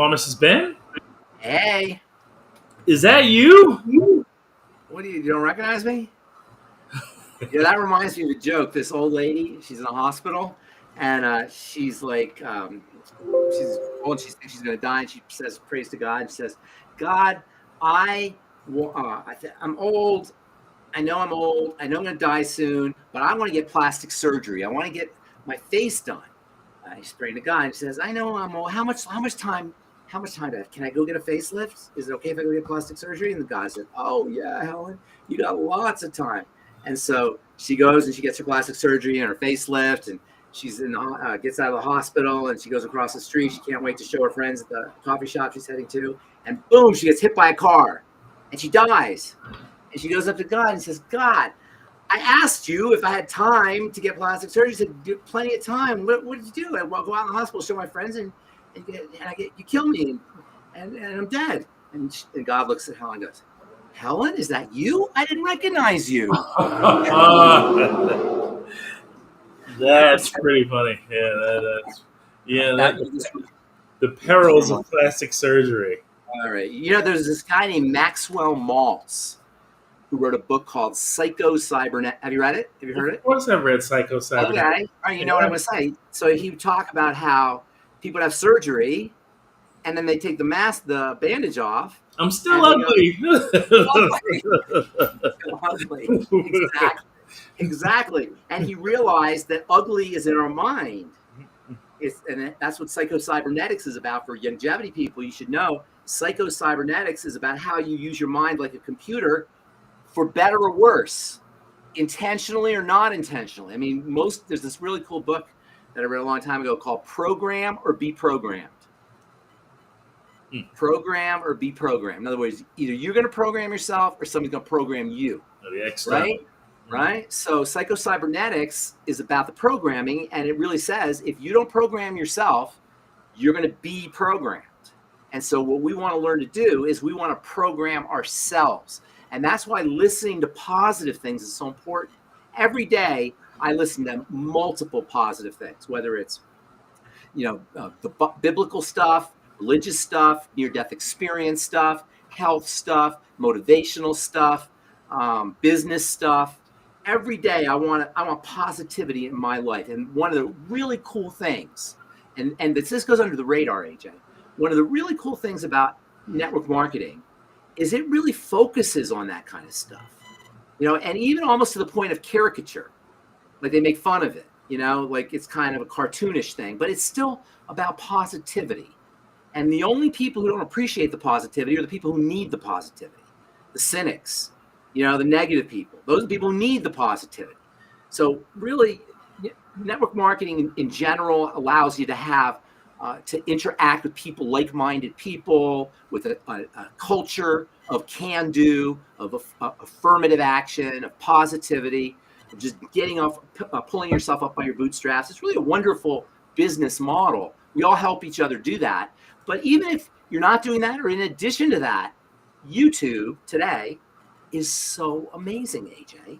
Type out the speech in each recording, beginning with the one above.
Pharmacist Ben? Hey, Is that you? what you don't recognize me? Yeah, that reminds me of a joke. This old lady, she's in a hospital, and she's like, she's old, she thinks she's gonna die, and she says, prays to God. She says, God, I'm old. I know I'm old. I know I'm gonna die soon, but I want to get plastic surgery. I want to get my face done. She's praying to God, and she says, I know I'm old. How much time do I have? Can I go get a facelift? Is it okay if I go get plastic surgery? And the guy said, oh yeah, Helen, you got lots of time. And so she goes and she gets her plastic surgery and her facelift, and she's gets out of the hospital, and she goes across the street. She can't wait to show her friends at the coffee shop she's heading to, and boom, she gets hit by a car, and she dies. And she goes up to God and says, God, I asked you if I had time to get plastic surgery. He said, plenty of time. What did you do? I go out in the hospital, show my friends, and you kill me, and I'm dead. And God looks at Helen and goes, Helen, is that you? I didn't recognize you. That's pretty funny. The perils of plastic surgery. All right. There's this guy named Maxwell Maltz who wrote a book called Psycho-Cybernet. Have you read it? Have you heard it? Of course I've read Psycho-Cybernet. Okay. All right, you know what I'm going to say. So he would talk about how people have surgery, and then they take the bandage off. I'm still ugly. Ugly. Exactly. And he realized that ugly is in our mind. And that's what psycho-cybernetics is about for longevity people. You should know psycho-cybernetics is about how you use your mind like a computer for better or worse, intentionally or not intentionally. I mean, there's this really cool book that I read a long time ago called Program or Be Programmed. Program or be programmed. In other words, either you're going to program yourself or somebody's going to program you. Right? So psycho-cybernetics is about the programming, and it really says if you don't program yourself, you're going to be programmed. And so what we want to learn to do is we want to program ourselves. And that's why listening to positive things is so important. Every day, I listen to multiple positive things, whether it's, the biblical stuff, religious stuff, near-death experience stuff, health stuff, motivational stuff, business stuff. Every day, I want positivity in my life. And one of the really cool things, and this goes under the radar, AJ, one of the really cool things about network marketing is it really focuses on that kind of stuff, and even almost to the point of caricature, like they make fun of it, like it's kind of a cartoonish thing, but it's still about positivity. And the only people who don't appreciate the positivity are the people who need the positivity, the cynics, the negative people. Those are the people who need the positivity. So really, network marketing in general allows you to have to interact with people, like-minded people, with a culture of can-do, of affirmative action, of positivity, of just pulling yourself up by your bootstraps. It's really a wonderful business model. We all help each other do that. But even if you're not doing that, or in addition to that, YouTube today is so amazing, AJ.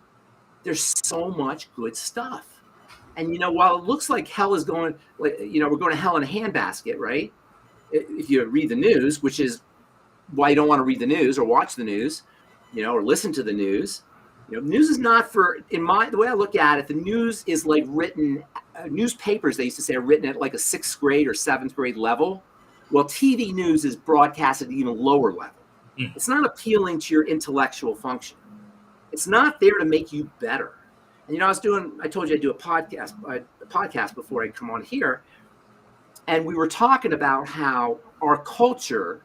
There's so much good stuff. And, while it looks like hell is going, we're going to hell in a handbasket, right? If you read the news, which is why you don't want to read the news or watch the news, or listen to the news. News is not the way I look at it, the news is like written, newspapers, they used to say, are written at like a 6th grade or 7th grade level. Well, TV news is broadcast at an even lower level. It's not appealing to your intellectual function. It's not there to make you better. And I told you I'd do a podcast before I come on here. And we were talking about how our culture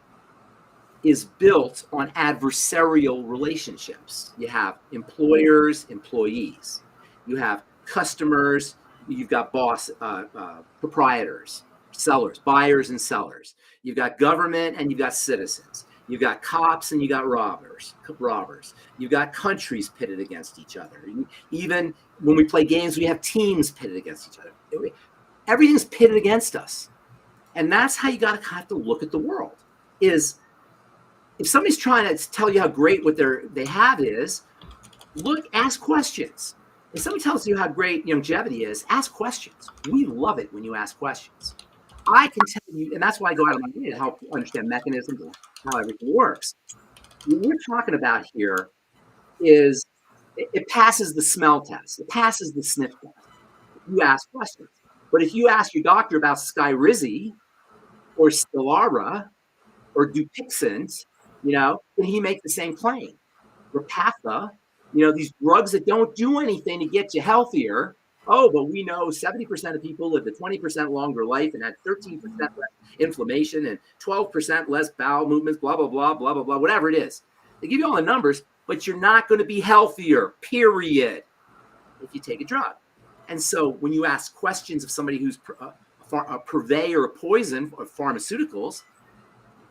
is built on adversarial relationships. You have employers, employees. You have customers. You've got proprietors, sellers, buyers and sellers. You've got government and you've got citizens. You've got cops and you got robbers. You've got countries pitted against each other. Even when we play games, we have teams pitted against each other. Everything's pitted against us. And that's how you have to look at the world. Is if somebody's trying to tell you how great what they have is, ask questions. If somebody tells you how great longevity is, ask questions. We love it when you ask questions. I can tell and that's why I go out of my way to help understand mechanisms and how everything works. What we're talking about here is it passes the smell test. It passes the sniff test. You ask questions. But if you ask your doctor about Skyrizi or Stelara or Dupixent, can he make the same claim? Repatha, these drugs that don't do anything to get you healthier. Oh, but we know 70% of people lived a 20% longer life and had 13% less inflammation and 12% less bowel movements, blah, blah, blah, blah, blah, blah, whatever it is. They give you all the numbers, but you're not going to be healthier, period, if you take a drug. And so when you ask questions of somebody who's a purveyor of poison or pharmaceuticals,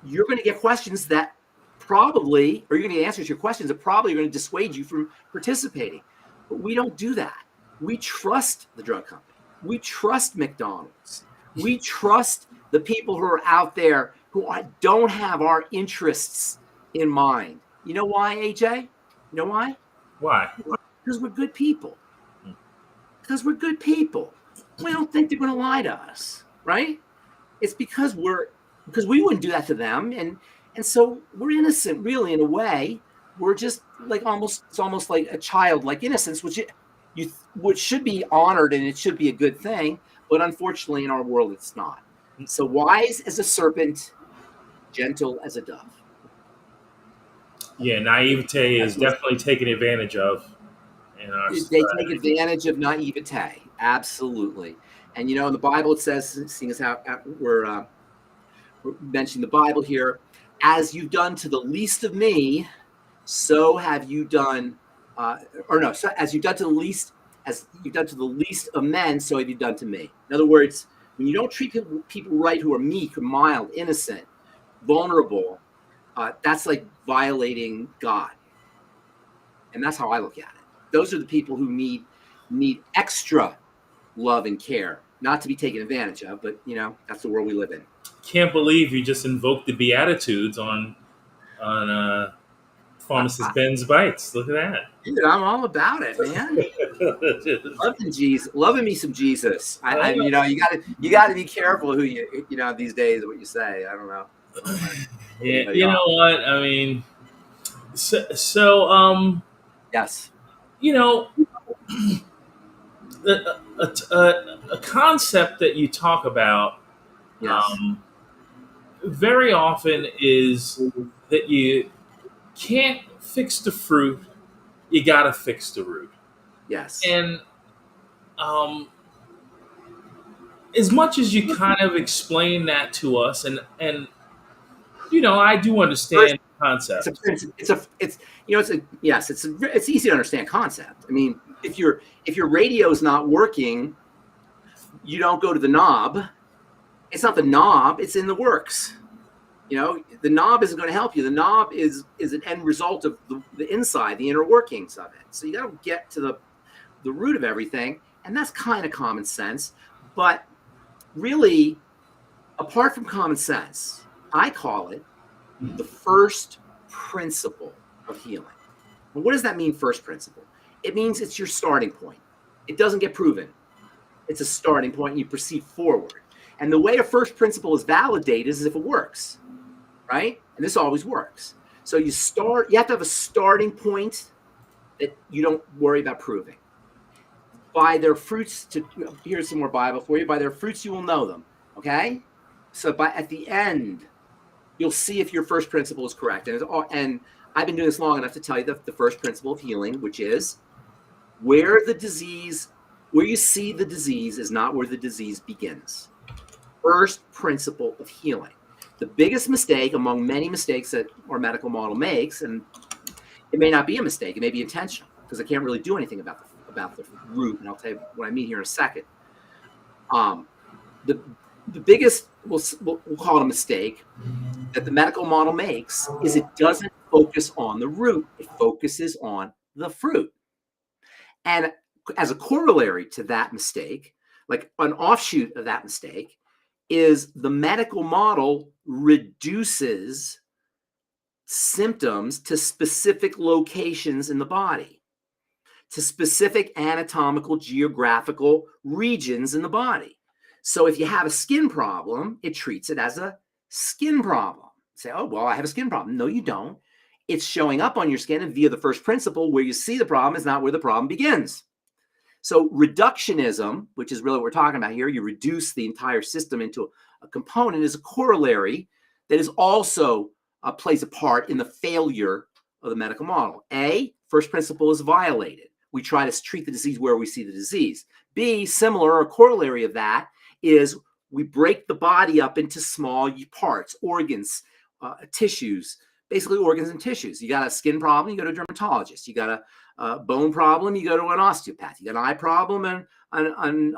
you're going to get questions that probably, or you're going to get answers to your questions that probably are going to dissuade you from participating. But we don't do that. We trust the drug company. We trust McDonald's. We trust the people who are out there who don't have our interests in mind. You know why, AJ? You know why? Why? Because we're good people. Because we're good people. We don't think they're going to lie to us, right? It's because we wouldn't do that to them, and so we're innocent, really, in a way. We're just like it's almost like a childlike innocence, which should be honored and it should be a good thing, but unfortunately, in our world, it's not. So wise as a serpent, gentle as a dove. Yeah, naivete is definitely taken advantage of. They take advantage of naivete, absolutely. And in the Bible it says, seeing as how we're mentioning the Bible here, as you've done to the least of me, so have you done. So as you've done to the least of men, so have you done to me. In other words, when you don't treat people right who are meek or mild, innocent, vulnerable, that's like violating God. And that's how I look at it. Those are the people who need extra love and care, not to be taken advantage of, but that's the world we live in. Can't believe you just invoked the Beatitudes on Pharmacist Ben's Bytes. Look at that. Dude, I'm all about it, man. Loving me some Jesus. You got to be careful who you these days what you say. I don't know. Yeah, you know what? I mean, so yes. A concept that you talk about very often is that you can't fix the fruit, you got to fix the root. Yes. And as much as you kind of explain that to us, and I do understand the concept. It's easy to understand concept. I mean, if your radio is not working, you don't go to the knob. It's not the knob, it's in the works. The knob isn't going to help you. The knob is an end result of the inside, the inner workings of it. So you got to get to the root of everything, and that's kind of common sense. But really, apart from common sense, I call it the first principle of healing. And what does that mean, first principle? It means it's your starting point. It doesn't get proven. It's a starting point, and you proceed forward. And the way a first principle is validated is if it works, right? And this always works. So you have to have a starting point that you don't worry about proving. By their fruits, here's some more Bible for you. By their fruits you will know them, okay? So at the end, you'll see if your first principle is correct. And I've been doing this long enough to tell you the first principle of healing, which is where you see the disease is not where the disease begins. First principle of healing. The biggest mistake among many mistakes that our medical model makes, and it may not be a mistake, it may be intentional, because I can't really do anything about the root, and I'll tell you what I mean here in a second. The biggest, we'll call it a mistake, that the medical model makes is it doesn't focus on the root, it focuses on the fruit. And as a corollary to that mistake, like an offshoot of that mistake, is the medical model reduces symptoms to specific locations in the body, to specific anatomical, geographical regions in the body. So if you have a skin problem, it treats it as a skin problem. Say, oh, well, I have a skin problem. No, you don't. It's showing up on your skin, and via the first principle, where you see the problem is not where the problem begins. So reductionism, which is really what we're talking about here, you reduce the entire system into a component, is a corollary that is also plays a part in the failure of the medical model. A, first principle is violated. We try to treat the disease where we see the disease. B, similar or corollary of that is we break the body up into small parts, organs, tissues, basically organs and tissues. You got a skin problem, you go to a dermatologist. You got a bone problem, you go to an osteopath. You got an eye problem, and an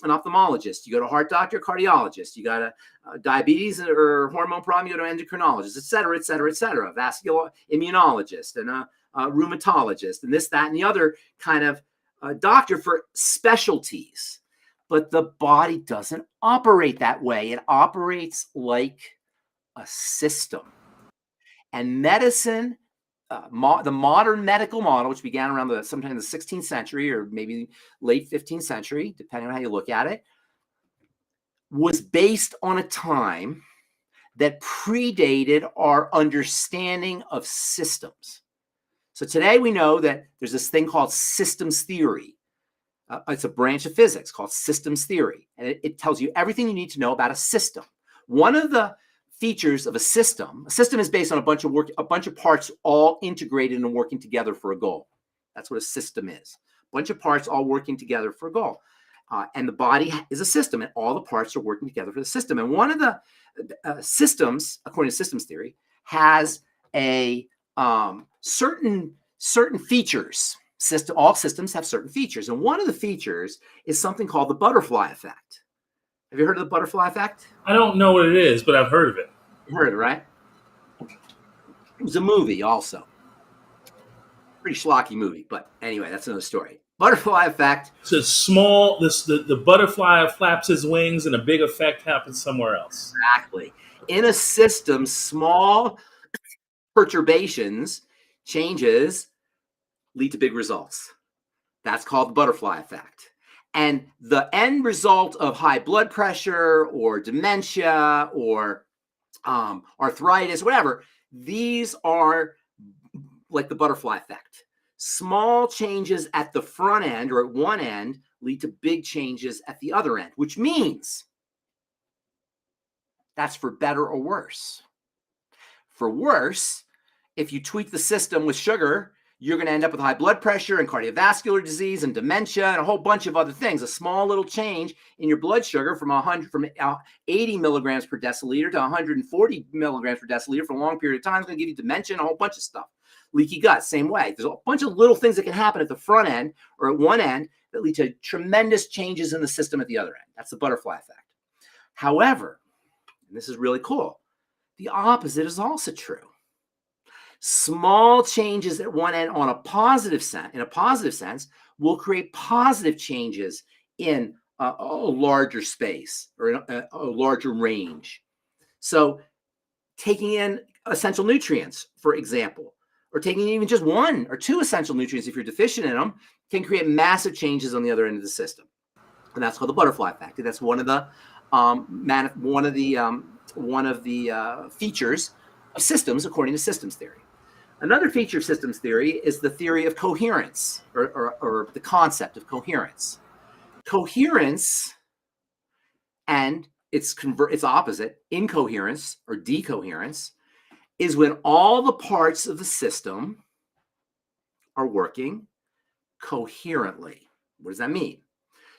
ophthalmologist. You go to a heart doctor, cardiologist. You got a diabetes or hormone problem, you go to an endocrinologist, et cetera, et cetera, et cetera. Vascular immunologist and a rheumatologist and this, that, and the other kind of doctor for specialties. But the body doesn't operate that way. It operates like a system. And medicine, the modern medical model, which began around sometime in the 16th century or maybe late 15th century, depending on how you look at it, was based on a time that predated our understanding of systems. So today we know that there's this thing called systems theory. It's a branch of physics called systems theory, and it tells you everything you need to know about a system. One of the features of a system is based on a bunch of parts all integrated and working together for a goal. That's what a system is. A bunch of parts all working together for a goal. And the body is a system, and all the parts are working together for the system. And one of the systems, according to systems theory, has a certain features. All systems have certain features, and one of the features is something called the butterfly effect. Have you heard of the butterfly effect? I don't know what it is, but I've heard of it. You heard of it, right? It was a movie also. Pretty schlocky movie, but anyway, that's another story. Butterfly effect. So it's small, the butterfly flaps his wings and a big effect happens somewhere else. Exactly. In a system, small perturbations, changes, lead to big results. That's called the butterfly effect. And the end result of high blood pressure or dementia or arthritis, whatever, these are like the butterfly effect. Small changes at the front end or at one end lead to big changes at the other end, which means that's for better or worse. For worse, if you tweak the system with sugar, you're going to end up with high blood pressure and cardiovascular disease and dementia and a whole bunch of other things. A small little change in your blood sugar from 80 milligrams per deciliter to 140 milligrams per deciliter for a long period of time is going to give you dementia and a whole bunch of stuff. Leaky gut, same way. There's a bunch of little things that can happen at the front end or at one end that lead to tremendous changes in the system at the other end. That's the butterfly effect. However, and this is really cool, the opposite is also true. Small changes at one end in a positive sense, will create positive changes in a larger space or in a larger range. So taking in essential nutrients, for example, or taking even just one or two essential nutrients if you're deficient in them, can create massive changes on the other end of the system. And that's called the butterfly effect. And that's one of the features of systems according to systems theory. Another feature of systems theory is the theory of coherence, or the concept of coherence. Coherence and its opposite, incoherence or decoherence, is when all the parts of the system are working coherently. What does that mean?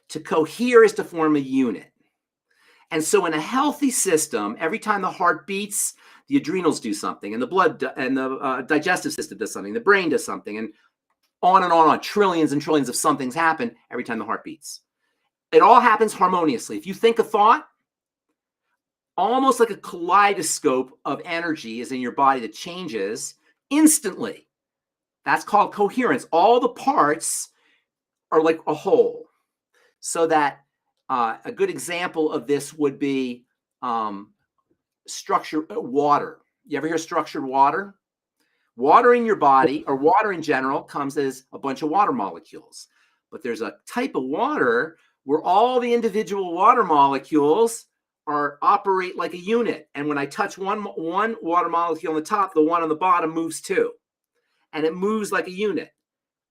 To cohere is to form a unit. And so in a healthy system, every time the heart beats, the adrenals do something, and the blood and the digestive system does something, the brain does something, and on. Trillions and trillions of somethings happen every time the heart beats. It all happens harmoniously. If you think a thought, almost like a kaleidoscope of energy is in your body that changes instantly. That's called coherence. All the parts are like a whole. So that a good example of this would be structured water. You ever hear structured water? Water in your body, or water in general, comes as a bunch of water molecules. But there's a type of water where all the individual water molecules operate like a unit. And when I touch one water molecule on the top, the one on the bottom moves too. And it moves like a unit.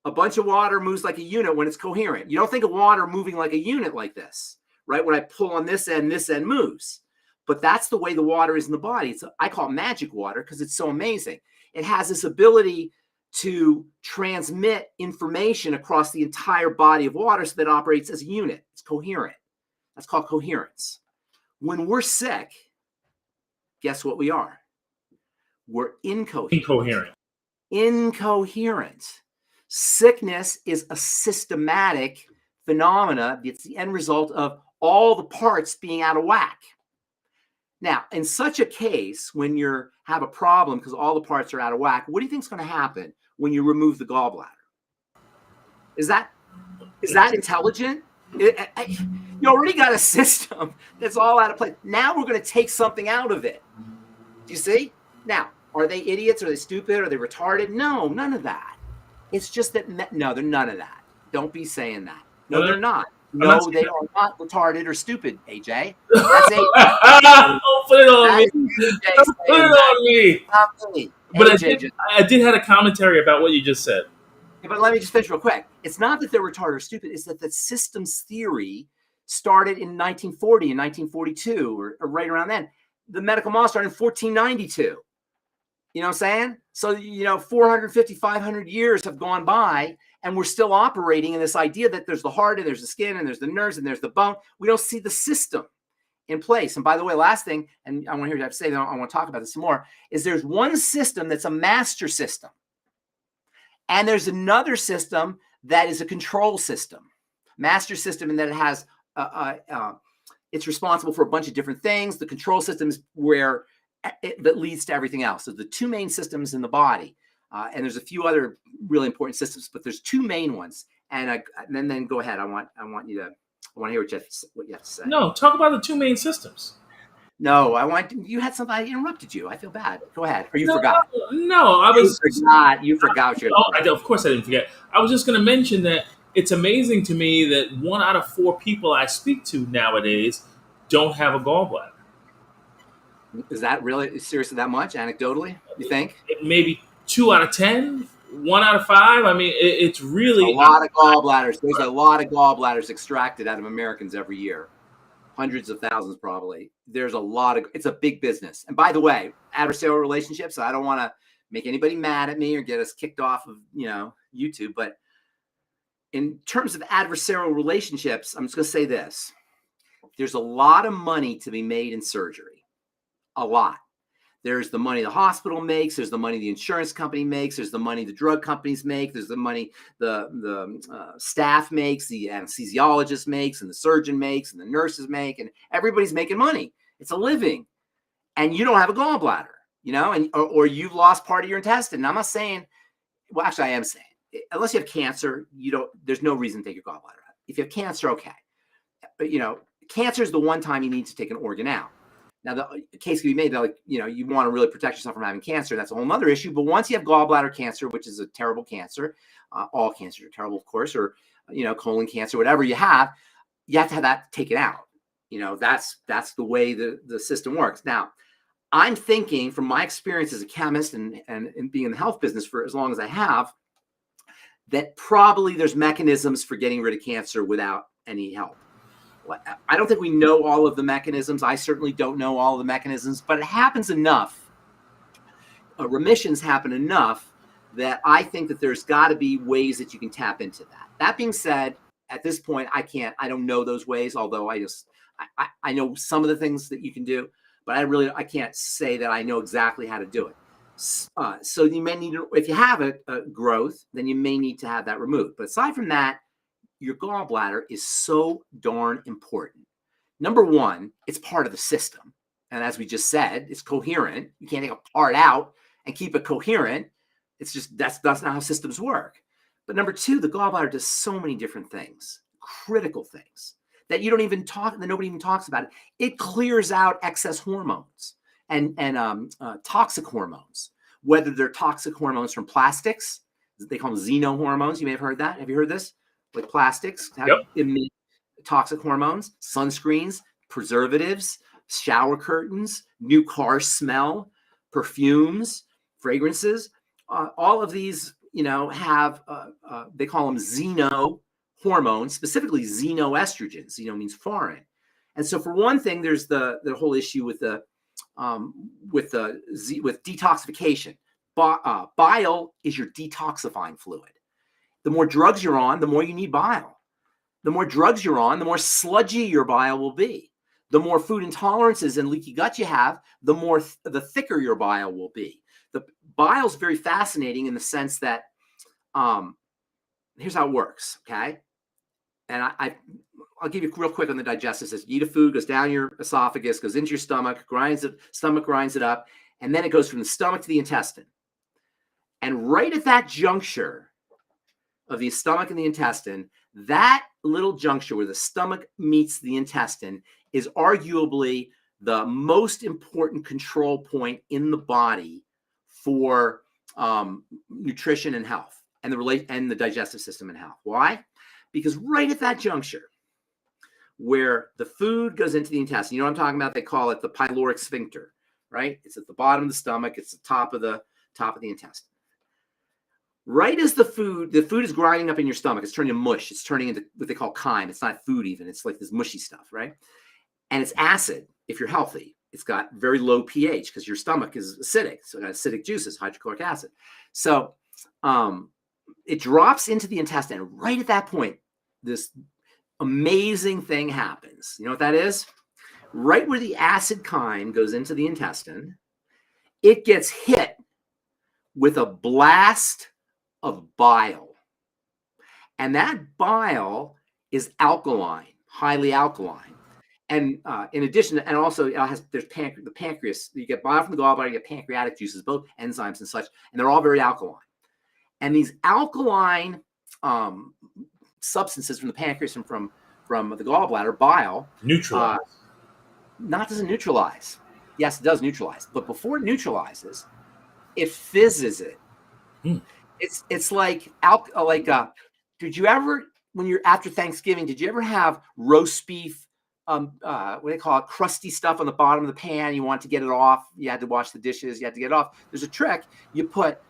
A bunch of water moves like a unit when it's coherent. You don't think of water moving like a unit like this, right? When I pull on this end moves. But that's the way the water is in the body. I call it magic water because it's so amazing. It has this ability to transmit information across the entire body of water so that it operates as a unit. It's coherent. That's called coherence. When we're sick, guess what we are? We're incoherent. Incoherent. Sickness is a systematic phenomena. It's the end result of all the parts being out of whack. Now, in such a case, when you have a problem because all the parts are out of whack, what do you think is going to happen when you remove the gallbladder? Is that intelligent? You already got a system that's all out of place. Now we're going to take something out of it. Do you see? Now, are they idiots? Are they stupid? Are they retarded? No, none of that. It's just that, no, they're none of that. Don't be saying that. No, they're not. No, they are not retarded or stupid, AJ. That's AJ. Don't put it on me. Don't put it on me. Not me. But AJ I did have a commentary about what you just said. Yeah, but let me just finish real quick. It's not that they're retarded or stupid. It's that the systems theory started in 1940 and 1942 or right around then. The medical model started in 1492. You know what I'm saying? So, 450, 500 years have gone by and we're still operating in this idea that there's the heart and there's the skin and there's the nerves and there's the bone. We don't see the system in place. And by the way, last thing, and I want to hear you have to say that, I want to talk about this some more, is there's one system that's a master system. And there's another system that is a control system. Master system in that it has, it's responsible for a bunch of different things. The control system is where that leads to everything else. So the two main systems in the body, and there's a few other really important systems, but there's two main ones. And then go ahead. I want to hear what you have to say. No, talk about the two main systems. No, you had something. I interrupted you. I feel bad. Go ahead. Or you forgot? No, I was. You forgot. Of course I didn't forget. I was just going to mention that it's amazing to me that 1 out of 4 people I speak to nowadays don't have a gallbladder. Is that really seriously that much, anecdotally, you think? Maybe 2 out of 10, 1 out of 5. I mean, it's really a lot of gallbladders. There's a lot of gallbladders extracted out of Americans every year. Hundreds of thousands, probably. There's a lot of, it's a big business. And by the way, adversarial relationships, I don't want to make anybody mad at me or get us kicked off of, YouTube. But in terms of adversarial relationships, I'm just going to say this. There's a lot of money to be made in surgery. A lot. There's the money the hospital makes. There's the money the insurance company makes. There's the money the drug companies make. There's the money the staff makes, the anesthesiologist makes, and the surgeon makes, and the nurses make, and everybody's making money. It's a living, and you don't have a gallbladder, or you've lost part of your intestine. And I'm not saying, well, actually, I am saying, unless you have cancer, there's no reason to take your gallbladder out. If you have cancer, okay, but cancer is the one time you need to take an organ out. Now, the case can be made that, you want to really protect yourself from having cancer. That's a whole other issue. But once you have gallbladder cancer, which is a terrible cancer, all cancers are terrible, of course, or, colon cancer, whatever you have to have that taken out. That's the way the system works. Now, I'm thinking from my experience as a chemist and being in the health business for as long as I have, that probably there's mechanisms for getting rid of cancer without any help. I don't think we know all of the mechanisms. I certainly don't know all of the mechanisms, but it happens enough. Remissions happen enough that I think that there's got to be ways that you can tap into that. That being said, at this point, I don't know those ways, although I know some of the things that you can do, but I can't say that I know exactly how to do it. So you may need to, if you have a growth, then you may need to have that removed. But aside from that, your gallbladder is so darn important. Number one, it's part of the system. And as we just said, it's coherent. You can't take a part out and keep it coherent. It's just, that's not how systems work. But number two, the gallbladder does so many different things, critical things that you don't even that nobody even talks about. It clears out excess hormones and toxic hormones, whether they're toxic hormones from plastics. They call them xenohormones. You may have heard that. Have you heard this? Like plastics, yep. Emit toxic hormones, sunscreens, preservatives, shower curtains, new car smell, perfumes, fragrances. All of these, have, they call them xeno hormones, specifically xenoestrogens. Xeno means foreign. And so for one thing, there's the whole issue with detoxification. Bile is your detoxifying fluid. The more drugs you're on, the more you need bile. The more drugs you're on, the more sludgy your bile will be. The more food intolerances and leaky gut you have, the thicker your bile will be. The bile is very fascinating in the sense that here's how it works, okay? And I'll give you real quick on the digestive system. You eat a food, goes down your esophagus, goes into your stomach, grinds it up, and then it goes from the stomach to the intestine. And right at that juncture of the stomach and the intestine, that little juncture where the stomach meets the intestine is arguably the most important control point in the body for nutrition and health, and the digestive system and health. Why? Because right at that juncture where the food goes into the intestine, you know what I'm talking about? They call it the pyloric sphincter, right? It's at the bottom of the stomach. It's the top of the intestine. Right as the food is grinding up in your stomach, it's turning to mush. It's turning into what they call chyme. It's not food even. It's like this mushy stuff, right? And it's acid if you're healthy. It's got very low pH because your stomach is acidic. So it got acidic juices, hydrochloric acid. So it drops into the intestine. Right at that point, this amazing thing happens. You know what that is? Right where the acid chyme goes into the intestine, it gets hit with a blast of bile. And that bile is alkaline, highly alkaline. And in addition, and also there's the pancreas. You get bile from the gallbladder, you get pancreatic juices, both enzymes and such, and they're all very alkaline. And these alkaline substances from the pancreas and from the gallbladder, bile, doesn't neutralize. Yes, it does neutralize, but before it neutralizes, it fizzes it. It's like did you ever, when you're after Thanksgiving, did you ever have roast beef? What do they call it? Crusty stuff on the bottom of the pan. You want to get it off. You had to wash the dishes. You had to get it off. There's a trick. You put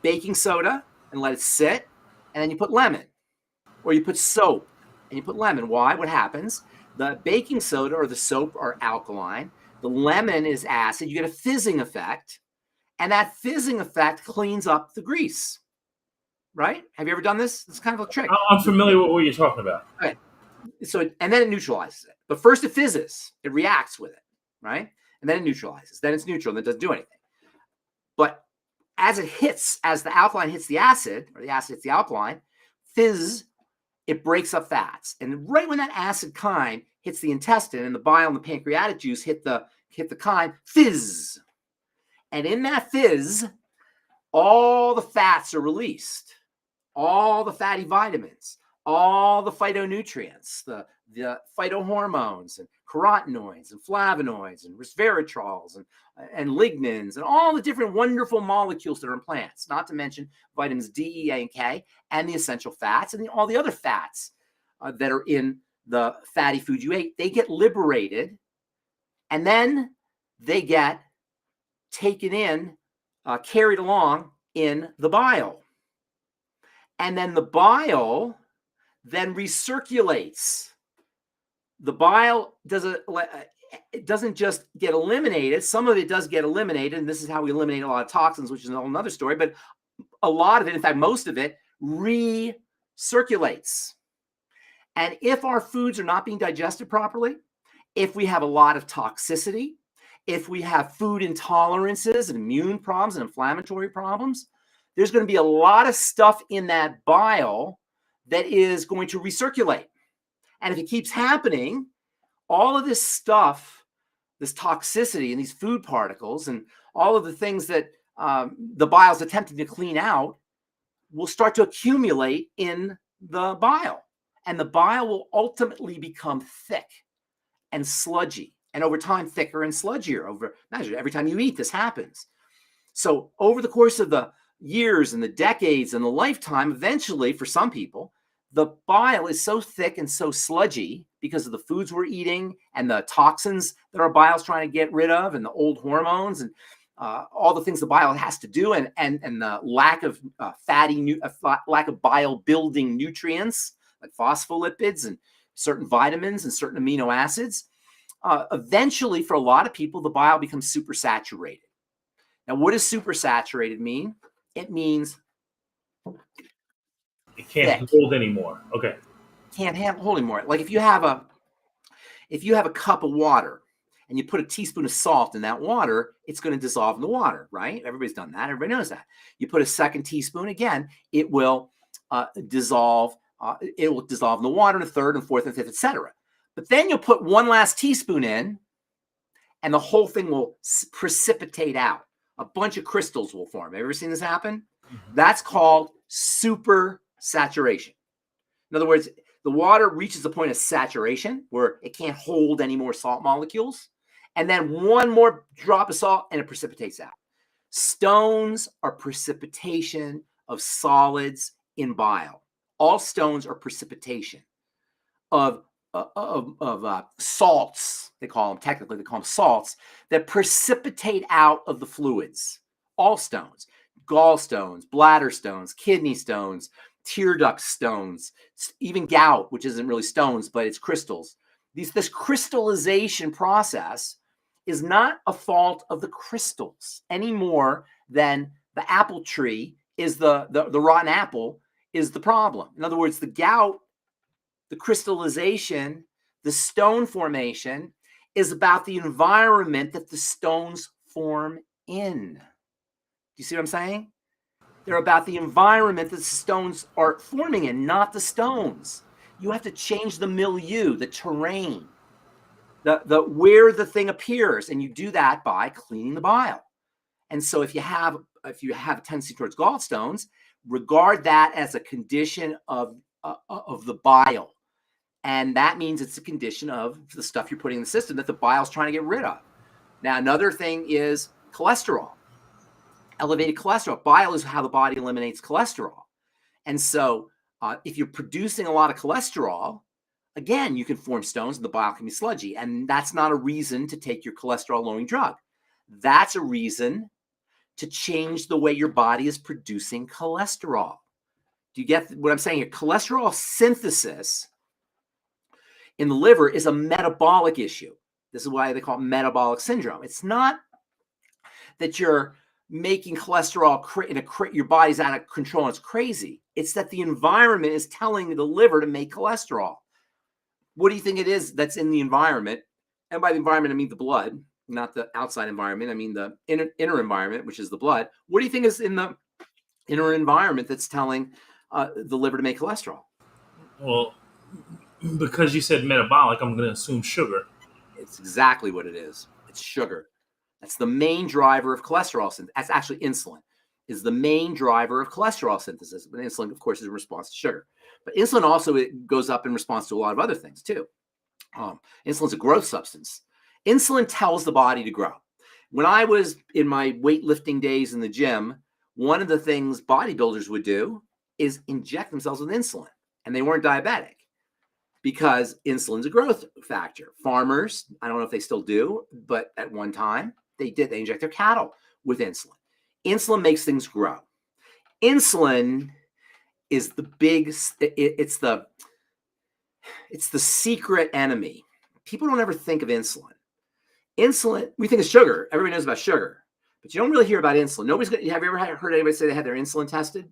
baking soda and let it sit, and then you put lemon, or you put soap and you put lemon. Why? What happens? The baking soda or the soap are alkaline. The lemon is acid. You get a fizzing effect, and that fizzing effect cleans up the grease. Right? Have you ever done this? It's kind of a trick. I'm familiar with what you're talking about. Okay. So, and then it neutralizes it. But first it fizzes. It reacts with it, right? And then it neutralizes. Then it's neutral and it doesn't do anything. But as the alkaline hits the acid, or the acid hits the alkaline, it breaks up fats. And right when that acid chyme hits the intestine and the bile and the pancreatic juice hit the chyme, fizz. And in that fizz, all the fats are released. All the fatty vitamins, all the phytonutrients, the phytohormones and carotenoids and flavonoids and resveratrols and lignans and all the different wonderful molecules that are in plants, not to mention vitamins D, E, A, and K, and the essential fats and all the other fats that are in the fatty food you ate. They get liberated, and then they get taken in, carried along in the bile. And then the bile then recirculates. The bile doesn't just get eliminated. Some of it does get eliminated, and this is how we eliminate a lot of toxins, which is a whole other story. But a lot of it, in fact, most of it, recirculates. And if our foods are not being digested properly, if we have a lot of toxicity, if we have food intolerances and immune problems and inflammatory problems, there's going to be a lot of stuff in that bile that is going to recirculate. And if it keeps happening, all of this stuff, this toxicity and these food particles and all of the things that the bile is attempting to clean out will start to accumulate in the bile. And the bile will ultimately become thick and sludgy. And over time, thicker and sludgier. Imagine every time you eat, this happens. So over the course of the years and the decades and the lifetime, eventually, for some people, the bile is so thick and so sludgy because of the foods we're eating and the toxins that our bile is trying to get rid of, and the old hormones and all the things the bile has to do, and the lack of lack of bile building nutrients like phospholipids and certain vitamins and certain amino acids. Eventually, for a lot of people, the bile becomes supersaturated. Now, what does supersaturated mean? It means it can't hold anymore. Okay. Can't hold anymore. Like if you have a cup of water and you put a teaspoon of salt in that water, it's going to dissolve in the water, right? Everybody's done that. Everybody knows that. You put a second teaspoon, again, it will dissolve. It will dissolve in the water, and a third and fourth and fifth, etc. But then you'll put one last teaspoon in, and the whole thing will precipitate out. A bunch of crystals will form. Have you ever seen this happen? Mm-hmm. That's called supersaturation. In other words, the water reaches a point of saturation where it can't hold any more salt molecules. And then one more drop of salt and it precipitates out. Stones are precipitation of solids in bile. All stones are precipitation of salts. They call them, technically, they call them salts that precipitate out of the fluids. All stones, gallstones, bladder stones, kidney stones, tear duct stones, even gout, which isn't really stones, but it's crystals. This crystallization process is not a fault of the crystals any more than the apple tree is the rotten apple is the problem. In other words, the gout, the crystallization, the stone formation is about the environment that the stones form in. Do you see what I'm saying? They're about the environment that the stones are forming in, not the stones. You have to change the milieu, the terrain, the where the thing appears, and you do that by cleaning the bile. And so if you have a tendency towards gallstones, regard that as a condition of the bile. And that means it's a condition of the stuff you're putting in the system that the bile is trying to get rid of. Now, another thing is cholesterol. Elevated cholesterol. Bile is how the body eliminates cholesterol. And so if you're producing a lot of cholesterol, again, you can form stones and the bile can be sludgy. And that's not a reason to take your cholesterol-lowering drug. That's a reason to change the way your body is producing cholesterol. Do you get what I'm saying here? Cholesterol synthesis in the liver is a metabolic issue. This is why they call it metabolic syndrome. It's not that you're making cholesterol your body's out of control and it's crazy. It's that the environment is telling the liver to make cholesterol. What do you think it is that's in the environment? And by the environment, I mean the blood, not the outside environment. I mean the inner environment, which is the blood. What do you think is in the inner environment that's telling the liver to make cholesterol? Well, because you said metabolic, I'm going to assume sugar. It's exactly what it is. It's sugar. That's the main driver of cholesterol synthesis. That's actually insulin is the main driver of cholesterol synthesis. But insulin, of course, is in response to sugar. But insulin also it goes up in response to a lot of other things too. Insulin's a growth substance. Insulin tells the body to grow. When I was in my weightlifting days in the gym, one of the things bodybuilders would do is inject themselves with insulin. And they weren't diabetic because insulin's a growth factor. Farmers, I don't know if they still do, but at one time they did. They inject their cattle with insulin. Insulin makes things grow. Insulin is the big, it's the secret enemy. People don't ever think of insulin. Insulin, we think of sugar. Everybody knows about sugar, but you don't really hear about insulin. Have you ever heard anybody say they had their insulin tested?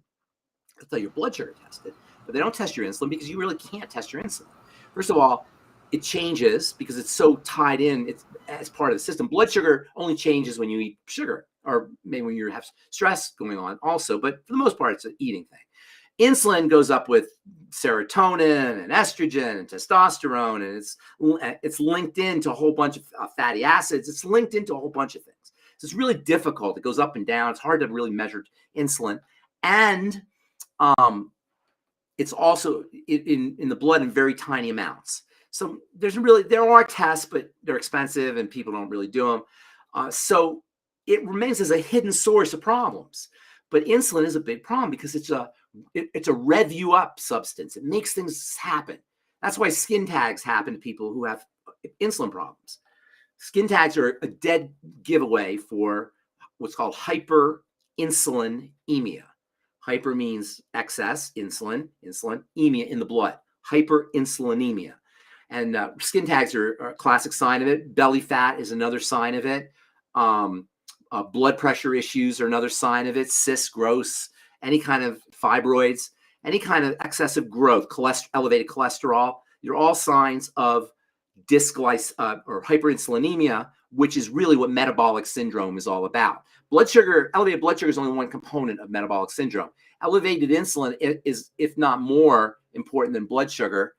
They'll tell your blood sugar tested, but they don't test your insulin because you really can't test your insulin. First of all, it changes because it's so tied in. It's as part of the system. Blood sugar only changes when you eat sugar, or maybe when you have stress going on also, but for the most part, it's an eating thing. Insulin goes up with serotonin and estrogen and testosterone, and it's linked into a whole bunch of fatty acids. It's linked into a whole bunch of things. So it's really difficult. It goes up and down. It's hard to really measure insulin. And it's also in the blood in very tiny amounts. So there are tests, but they're expensive and people don't really do them. So it remains as a hidden source of problems. But insulin is a big problem because it's a it's a rev you up substance. It makes things happen. That's why skin tags happen to people who have insulin problems. Skin tags are a dead giveaway for what's called hyperinsulinemia. Hyper means excess insulin, emia in the blood, hyperinsulinemia. And skin tags are a classic sign of it. Belly fat is another sign of it. Blood pressure issues are another sign of it. Cysts, growths, any kind of fibroids, any kind of excessive growth, elevated cholesterol. They're all signs of or hyperinsulinemia, which is really what metabolic syndrome is all about. Elevated blood sugar is only one component of metabolic syndrome. Elevated insulin is, if not more important than blood sugar.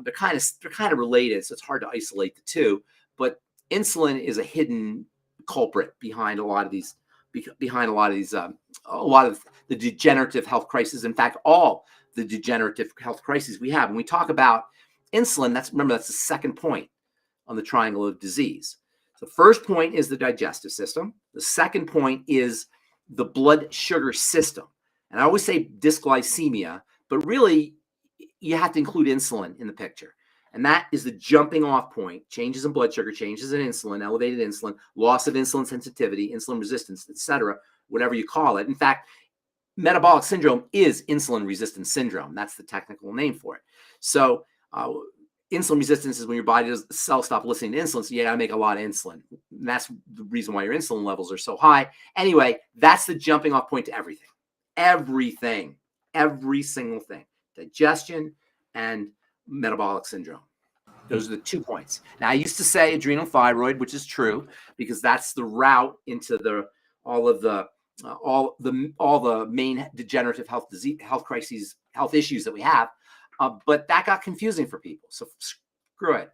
They're kind of related, so it's hard to isolate the two. But insulin is a hidden culprit behind a lot of the degenerative health crises. In fact, all the degenerative health crises we have. When we talk about insulin, that's the second point on the triangle of disease. So the first point is the digestive system. The second point is the blood sugar system. And I always say dysglycemia, but really you have to include insulin in the picture. And that is the jumping off point. Changes in blood sugar, changes in insulin, elevated insulin, loss of insulin sensitivity, insulin resistance, etc., whatever you call it. In fact, metabolic syndrome is insulin resistance syndrome. That's the technical name for it. So insulin resistance is when your cells stop listening to insulin, so you got to make a lot of insulin. And that's the reason why your insulin levels are so high. Anyway, that's the jumping off point to everything. Everything. Every single thing. Digestion and metabolic syndrome. Those are the 2 points. Now, I used to say adrenal thyroid, which is true because that's the route into all the main degenerative health crises, health issues that we have. But that got confusing for people. So screw it.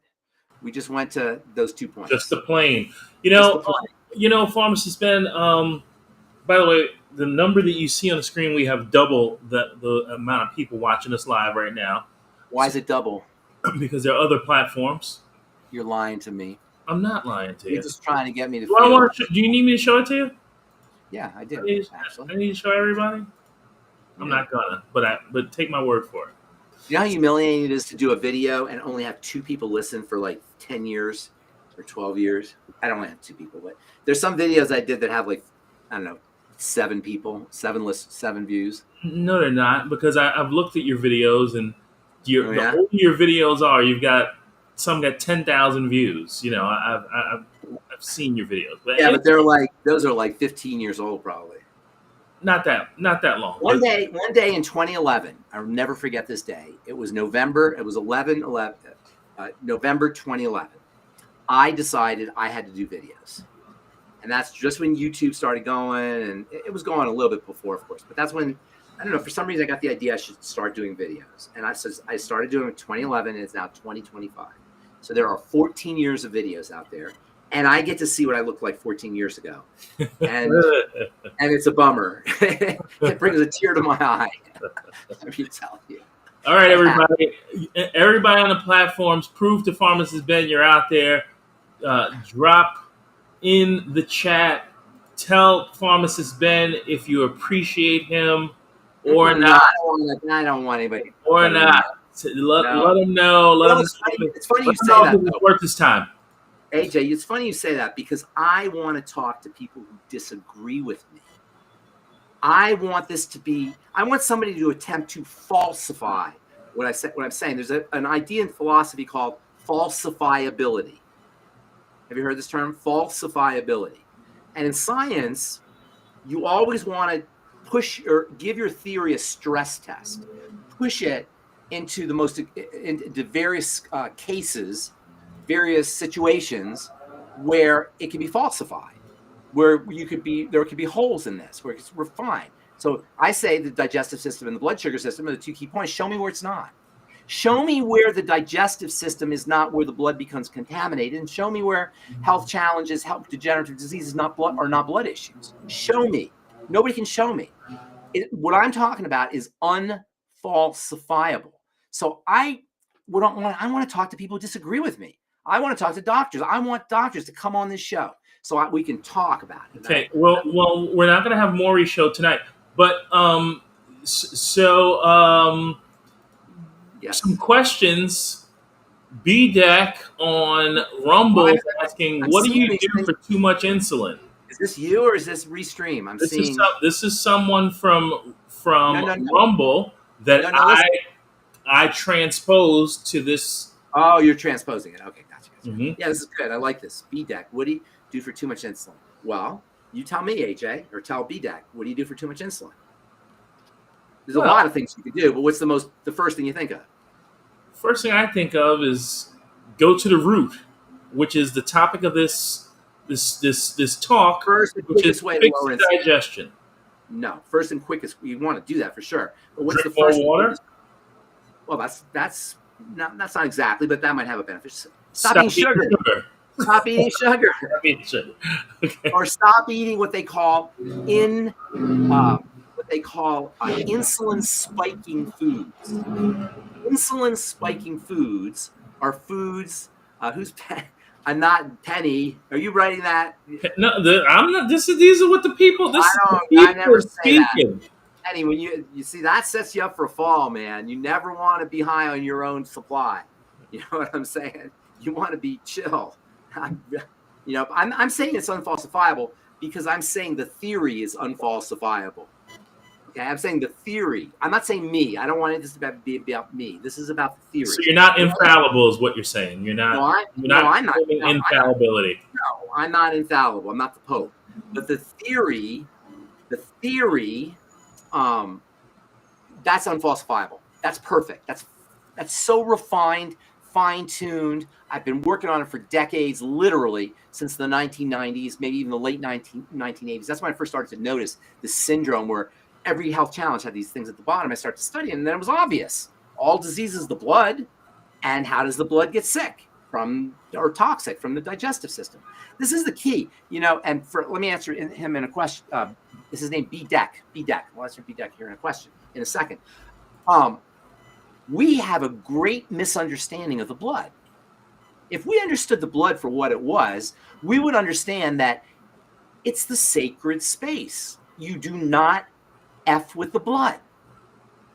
We just went to those 2 points. Just the plain. Pharmacist Ben, by the way, the number that you see on the screen, we have double the amount of people watching us live right now. Why is it double? Because there are other platforms. You're lying to me. I'm not lying to you. You're just trying to get me to do you need me to show it to you? Yeah, I do. I need to show everybody? I'm not gonna, but take my word for it. You know how humiliating it is to do a video and only have 2 people listen for like 10 years or 12 years? I don't have 2 people, but there's some videos I did that have 7 people, 7 views. No, they're not, because I've looked at your videos, and the older your videos are, some got 10,000 views. I've seen your videos. But but those are 15 years old probably. Not that long. One day in 2011, I'll never forget this day. It was November 2011. I decided I had to do videos. And that's just when YouTube started going, and it was going a little bit before, of course. But that's when, I don't know, for some reason I got the idea I should start doing videos. And I started doing it in 2011, and it's now 2025. So there are 14 years of videos out there. And I get to see what I looked like 14 years ago. And it's a bummer. It brings a tear to my eye. Let me tell you. All right, everybody. Everybody on the platforms, prove to Pharmacist Ben you're out there. Drop in the chat. Tell Pharmacist Ben if you appreciate him or not. I don't want anybody. Or not. Let him know. It's funny you say that. It's worth his time. AJ, it's funny you say that because I want to talk to people who disagree with me. I want somebody to attempt to falsify what I'm saying. There's an idea in philosophy called falsifiability. Have you heard this term? Falsifiability. And in science, you always want to push or give your theory a stress test. Push it into into various cases, various situations where it can be falsified, where there could be holes in this, where we're fine. So I say the digestive system and the blood sugar system are the 2 key points. Show me where it's not. Show me where the digestive system is not where the blood becomes contaminated, and show me where health challenges, degenerative diseases are not blood issues. Show me. Nobody can show me. What I'm talking about is unfalsifiable. So I want to talk to people who disagree with me. I want to talk to doctors. I want doctors to come on this show so we can talk about it. Okay. Well, we're not going to have Maury's show tonight, but So, Yes. some questions. BDEC on Rumble is asking, what do you do for too much insulin? Is this you or is this Restream? I'm seeing. This is someone from No. Rumble that Listen. I transposed to this. Oh, you're transposing it. Okay, gotcha. Mm-hmm. Yeah, this is good. I like this. BDEC, what do you do for too much insulin? Well, you tell me, AJ, or tell BDEC, what do you do for too much insulin? There's a lot of things you can do, but what's the first thing you think of? First thing I think of is go to the root, which is the topic of this talk, First and which is quickest way to lower insulin. digestion. No, first and quickest. You want to do that for sure. But what's Drink the first? More water. Well, that's not exactly, but that might have a benefit. Stop eating sugar. Stop eating sugar. Stop eating sugar. Okay. Or stop eating what they call insulin spiking foods. Insulin spiking foods are foods. I'm not Penny. Are you writing that? No, I'm not. These are what the people. I never say that. Penny, when you see that sets you up for a fall, man. You never want to be high on your own supply. You know what I'm saying? You want to be chill. I'm saying it's unfalsifiable because I'm saying the theory is unfalsifiable. Okay, I'm saying the theory. I'm not saying me. I don't want this to be about me. This is about the theory. So you're not infallible, is what you're saying. You're not. I'm not infallibility. I'm not infallible. I'm not the Pope. But the theory, that's unfalsifiable. That's perfect. That's so refined, fine-tuned. I've been working on it for decades, literally since the 1990s, maybe even the late 1980s. That's when I first started to notice this syndrome where every health challenge had these things at the bottom. I started to study it, and then it was obvious. All disease is the blood, and how does the blood get sick or toxic from the digestive system? This is the key, and let me answer him in a question. This is his name, BDEC. We'll answer BDEC here in a question in a second. We have a great misunderstanding of the blood. If we understood the blood for what it was, we would understand that it's the sacred space. You do not F with the blood.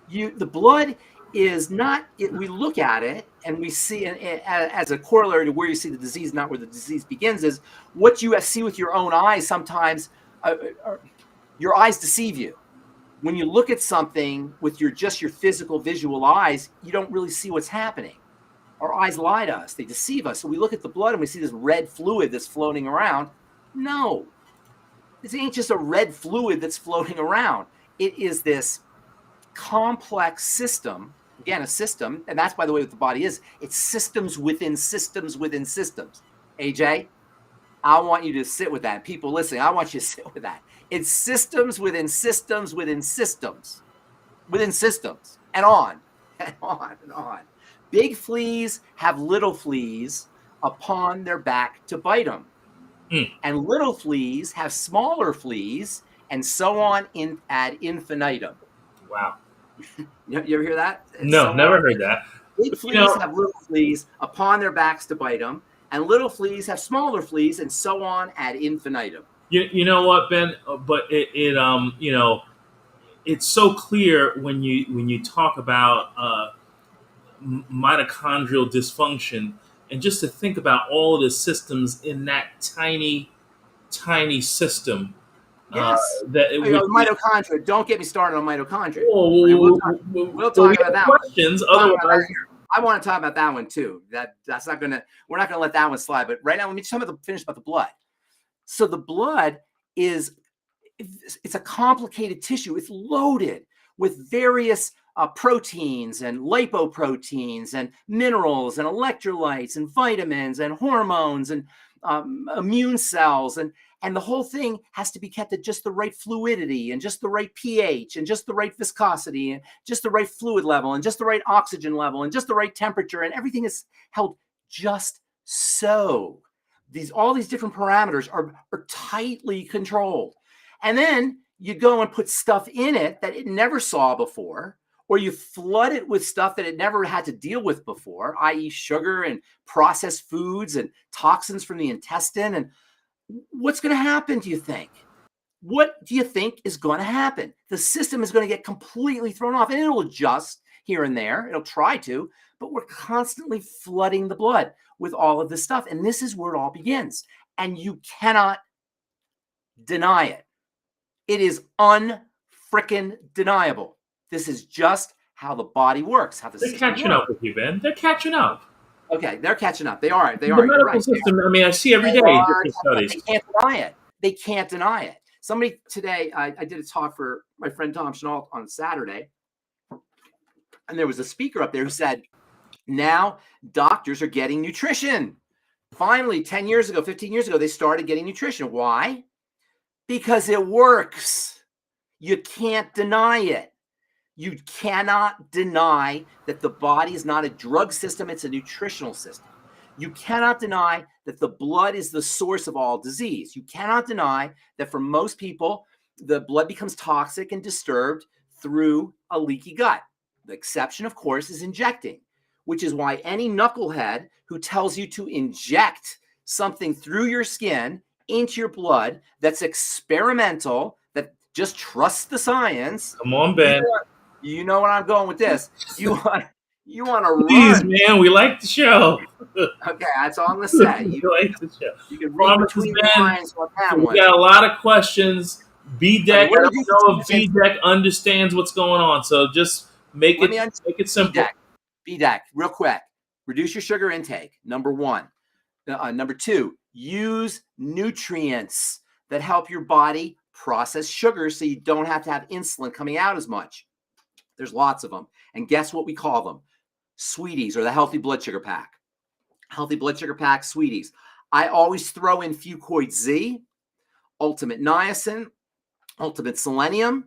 The blood is not. We look at it and we see, as a corollary to where you see the disease, not where the disease begins, is what you see with your own eyes. Sometimes your eyes deceive you. When you look at something with your physical visual eyes, you don't really see what's happening. Our eyes lie to us. They deceive us. So we look at the blood and we see this red fluid that's floating around. No, this ain't just a red fluid that's floating around. It is this complex system, again, a system, and that's, by the way, what the body is. It's systems within systems within systems. AJ, I want you to sit with that. People listening, I want you to sit with that. It's systems within systems within systems within systems, and on and on and on. Big fleas have little fleas upon their back to bite them. And little fleas have smaller fleas, and so on ad infinitum. Wow. You ever hear that? No, never heard that. Big fleas have little fleas upon their backs to bite them, and little fleas have smaller fleas, and so on ad infinitum. You know what, Ben? But it's so clear when you talk about mitochondrial dysfunction, and just to think about all the systems in that tiny system. Yes. Mitochondria. Don't get me started on mitochondria. We'll talk about that. Questions. Otherwise, I want to talk about that one too. That's not gonna. We're not gonna let that one slide. But right now, let me finish about the blood. So the blood it's a complicated tissue. It's loaded with various proteins and lipoproteins and minerals and electrolytes and vitamins and hormones and immune cells, and the whole thing has to be kept at just the right fluidity and just the right pH and just the right viscosity and just the right fluid level and just the right oxygen level and just the right temperature, and everything is held just so. All these different parameters are tightly controlled. And then you go and put stuff in it that it never saw before, or you flood it with stuff that it never had to deal with before, i.e. sugar and processed foods and toxins from the intestine. And what's going to happen, do you think? what do you think is going to happen? The system is going to get completely thrown off, and it'll adjust here and there. It'll try to, but we're constantly flooding the blood with all of this stuff. And this is where it all begins. And you cannot deny it. It is unfrickin' deniable. This is just how the body works. How the They're catching up with you, Ben. They're catching up. Okay, they're catching up. They are. The medical system, I mean, I see every day different studies. They can't deny it. They can't deny it. Somebody today, I did a talk for my friend Tom Chenault on Saturday, and there was a speaker up there who said, now doctors are getting nutrition. Finally, 10 years ago, 15 years ago, they started getting nutrition. Why? Because it works. You can't deny it. You cannot deny that the body is not a drug system, it's a nutritional system. You cannot deny that the blood is the source of all disease. You cannot deny that for most people, the blood becomes toxic and disturbed through a leaky gut. The exception, of course, is injecting, which is why any knucklehead who tells you to inject something through your skin into your blood that's experimental, that just trusts the science. Come on, Ben. You know where I'm going with this. You want to Please, run. man, we like the show. Okay, that's all I'm going to say. We like the show. You can read between the lines on that one. We got a lot of questions. B-Deck, I don't know if B-Deck understands what's going on, so just make it simple. B-Deck, real quick. Reduce your sugar intake, number one. Number two, use nutrients that help your body process sugar so you don't have to have insulin coming out as much. There's lots of them. And guess what we call them? Sweeties, or the healthy blood sugar pack. Healthy blood sugar pack, sweeties. I always throw in Fucoid Z, ultimate niacin, ultimate selenium.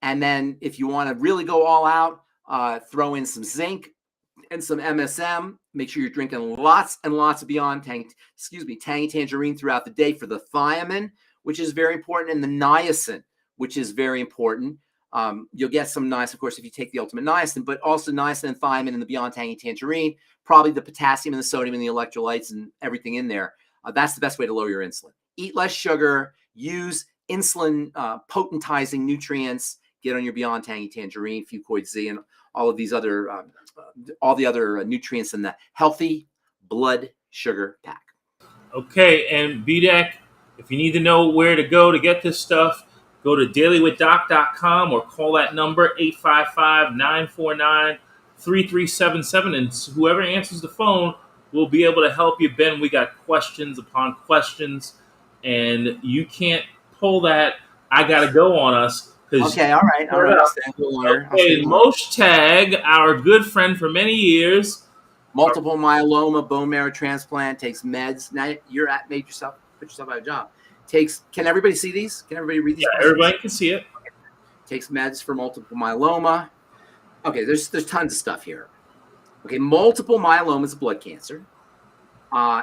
And then if you want to really go all out, throw in some zinc and some MSM. Make sure you're drinking lots and lots of Tangy Tangerine throughout the day for the thiamine, which is very important, and the niacin, which is very important. You'll get some niacin, of course, if you take the ultimate niacin, but also niacin and thiamine in the Beyond Tangy Tangerine, probably the potassium and the sodium and the electrolytes and everything in there. That's the best way to lower your insulin. Eat less sugar, use insulin potentizing nutrients, get on your Beyond Tangy Tangerine, Fucoid Z, and all of these other, all the other nutrients in the healthy blood sugar pack. Okay, and B-Deck, if you need to know where to go to get this stuff, go to dailywithdoc.com or call that number, 855-949-3377, and whoever answers the phone will be able to help you. Ben, we got questions upon questions, and you can't pull that I got to go on us. Okay, all right. Okay, Mosh Tag, our good friend for many years. Multiple myeloma, bone marrow transplant, takes meds. Now you're put yourself out of a job. Can everybody see these? Can everybody read these? Yeah, everybody can see it. Okay. Takes meds for multiple myeloma. Okay, there's tons of stuff here. Okay, multiple myeloma is a blood cancer.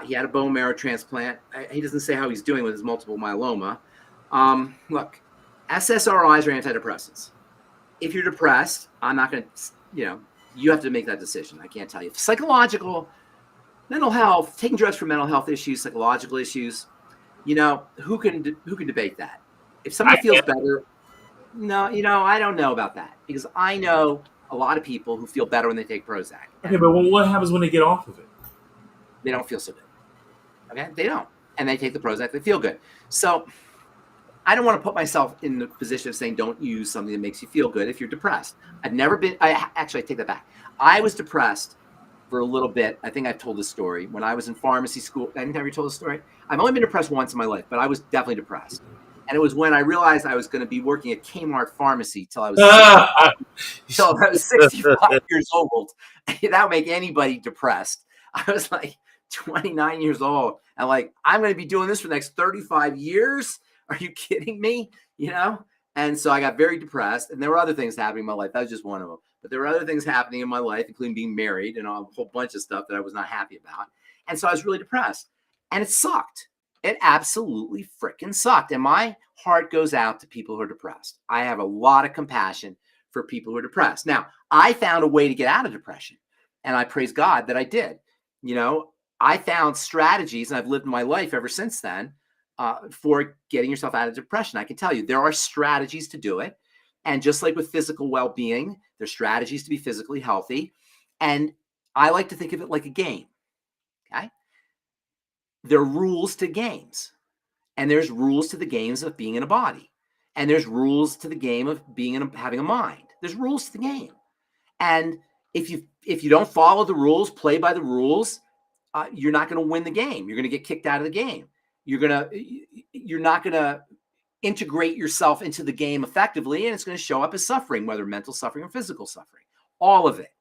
He had a bone marrow transplant. He doesn't say how he's doing with his multiple myeloma. Look, SSRIs are antidepressants. If you're depressed, I'm not going to, you have to make that decision. I can't tell you. Psychological, mental health, taking drugs for mental health issues, psychological issues, who can debate that? If somebody feels better, no, I don't know about that, because I know a lot of people who feel better when they take Prozac. Okay, but what happens when they get off of it? They don't feel so good. Okay, they don't, and they take the Prozac, they feel good. So I don't want to put myself in the position of saying don't use something that makes you feel good if you're depressed. I take that back. I was depressed for a little bit. I think I've told this story. When I was in pharmacy school, I didn't ever told this story. I've only been depressed once in my life, but I was definitely depressed. And it was when I realized I was going to be working at Kmart Pharmacy till I was 65 years old. That would make anybody depressed. I was like 29 years old. And I'm going to be doing this for the next 35 years. Are you kidding me? And so I got very depressed, and there were other things happening in my life. That was just one of them. But there were other things happening in my life, including being married and a whole bunch of stuff that I was not happy about. And so I was really depressed, and it sucked. It absolutely freaking sucked. And my heart goes out to people who are depressed. I have a lot of compassion for people who are depressed. Now, I found a way to get out of depression, and I praise God that I did. I found strategies, and I've lived my life ever since then, for getting yourself out of depression. I can tell you there are strategies to do it. And just like with physical well-being, there's strategies to be physically healthy. And I like to think of it like a game. Okay. There are rules to games. And there's rules to the games of being in a body. And there's rules to the game of having a mind. There's rules to the game. And if you don't follow the rules, play by the rules, you're not going to win the game. You're going to get kicked out of the game. You're not going to integrate yourself into the game effectively, and it's going to show up as suffering, whether mental suffering or physical suffering. All of it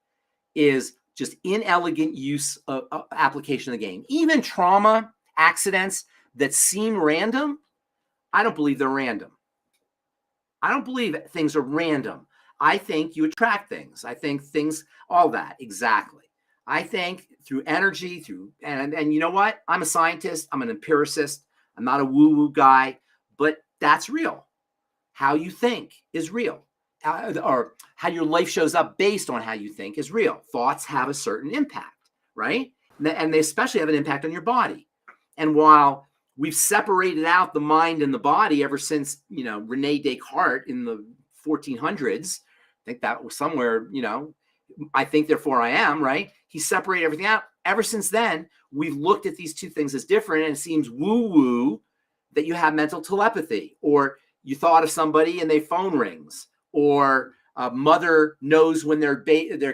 is just inelegant use of application of the game. Even trauma, accidents that seem random, I don't believe they're random. I don't believe things are random. I think you attract things. I think things, all that, exactly. I think through energy, and you know what? I'm a scientist. I'm an empiricist. I'm not a woo-woo guy, but that's real. How you think is real. Or how your life shows up based on how you think is real. Thoughts have a certain impact, right? And they especially have an impact on your body. And while we've separated out the mind and the body ever since, Rene Descartes in the 1400s, I think that was somewhere, I think, therefore I am, right? He separated everything out. Ever since then, we've looked at these two things as different, and it seems woo-woo that you have mental telepathy, or you thought of somebody and their phone rings, or a mother knows when their